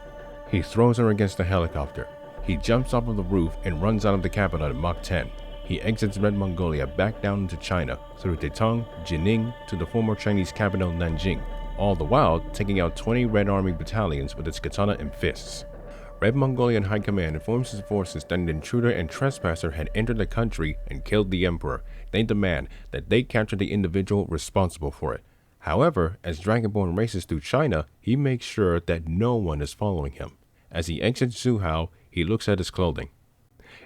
He throws her against the helicopter. He jumps off of the roof and runs out of the capital at Mach 10. He exits Red Mongolia back down into China, through Detong, Jining, to the former Chinese capital Nanjing, all the while taking out 20 Red Army battalions with its katana and fists. Red Mongolian High Command informs his forces that an intruder and trespasser had entered the country and killed the emperor. They demand that they capture the individual responsible for it. However, as Dragonborn races through China, he makes sure that no one is following him. As he exits Zhuhao, he looks at his clothing.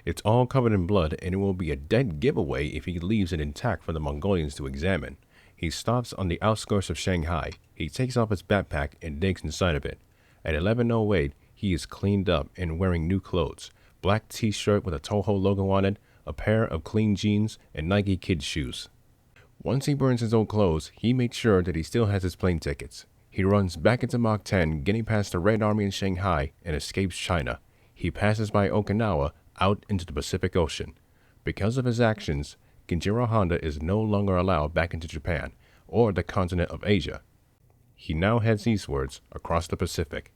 It's all covered in blood, and it will be a dead giveaway if he leaves it intact for the Mongolians to examine. He stops on the outskirts of Shanghai. He takes off his backpack and digs inside of it. At 11:08, he is cleaned up and wearing new clothes. Black t-shirt with a Toho logo on it, a pair of clean jeans, and Nike kids shoes. Once he burns his old clothes, he makes sure that he still has his plane tickets. He runs back into Mach 10, getting past the Red Army in Shanghai, and escapes China. He passes by Okinawa, out into the Pacific Ocean. Because of his actions, Kenjiro Honda is no longer allowed back into Japan, or the continent of Asia. He now heads eastwards across the Pacific.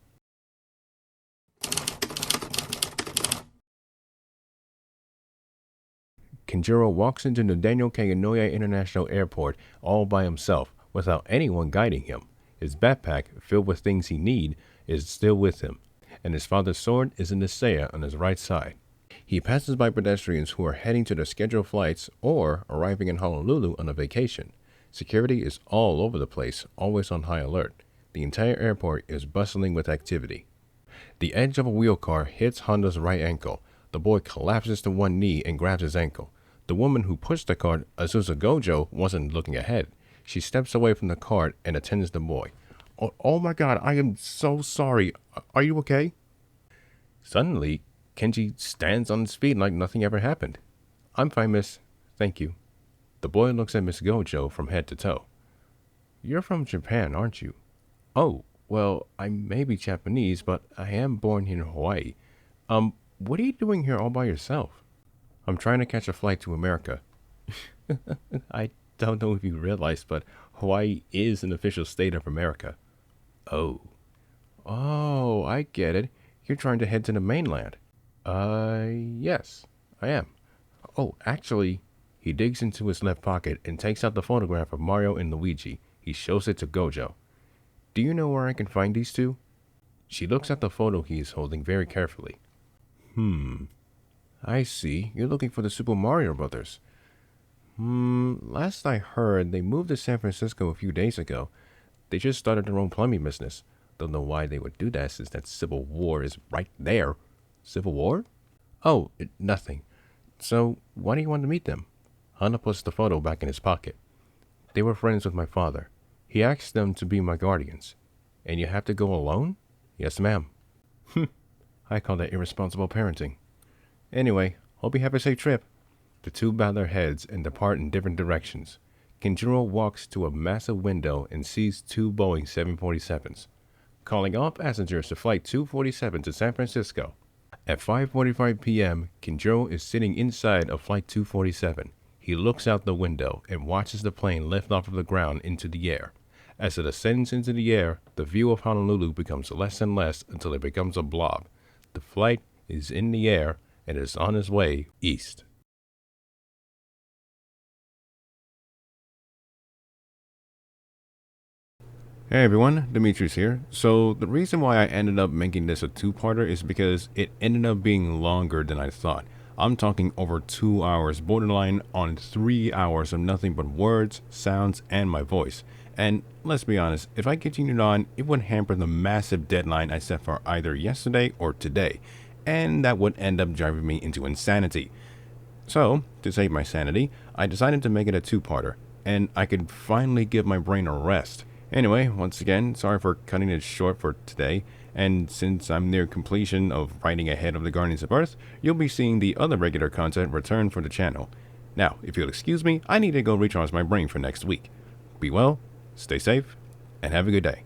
Kenjiro walks into the Daniel Kaganoya International Airport all by himself, without anyone guiding him. His backpack, filled with things he needs, is still with him, and his father's sword is in the saya on his right side. He passes by pedestrians who are heading to their scheduled flights or arriving in Honolulu on a vacation. Security is all over the place, always on high alert. The entire airport is bustling with activity. The edge of a wheel car hits Honda's right ankle. The boy collapses to one knee and grabs his ankle. The woman who pushed the cart, Azusa Gojo, wasn't looking ahead. She steps away from the cart and attends the boy. Oh my god, I am so sorry. Are you okay? Suddenly, Kenji stands on his feet like nothing ever happened. I'm fine, miss. Thank you. The boy looks at Miss Gojo from head to toe. You're from Japan, aren't you? Oh, well, I may be Japanese, but I am born in Hawaii. What are you doing here all by yourself? I'm trying to catch a flight to America. I don't know if you realize, but Hawaii is an official state of America. Oh, I get it. You're trying to head to the mainland. Yes, I am. Oh, actually, he digs into his left pocket and takes out the photograph of Mario and Luigi. He shows it to Gojo. Do you know where I can find these two? She looks at the photo he is holding very carefully. I see. You're looking for the Super Mario Brothers. Last I heard, they moved to San Francisco a few days ago. They just started their own plumbing business. Don't know why they would do that since that Civil War is right there. Civil War? Oh, nothing. So, why do you want to meet them? Hana puts the photo back in his pocket. They were friends with my father. He asked them to be my guardians. And you have to go alone? Yes, ma'am. I call that irresponsible parenting. Anyway, hope you have a safe trip. The two bow their heads and depart in different directions. Kenjiro walks to a massive window and sees two Boeing 747s. Calling all passengers to Flight 247 to San Francisco. At 5:45 p.m., Kenjiro is sitting inside of Flight 247. He looks out the window and watches the plane lift off of the ground into the air. As it ascends into the air, the view of Honolulu becomes less and less until it becomes a blob. The flight is in the air and is on its way east. Hey everyone, Demetrius here. So the reason why I ended up making this a two-parter is because it ended up being longer than I thought. I'm talking over 2 hours, borderline on 3 hours of nothing but words, sounds, and my voice. And let's be honest, if I continued on, it would hamper the massive deadline I set for either yesterday or today. And that would end up driving me into insanity. So, to save my sanity, I decided to make it a two-parter, and I could finally give my brain a rest. Anyway, once again, sorry for cutting it short for today, and since I'm near completion of writing ahead of the Guardians of Earth, you'll be seeing the other regular content return for the channel. Now, if you'll excuse me, I need to go recharge my brain for next week. Be well, stay safe, and have a good day.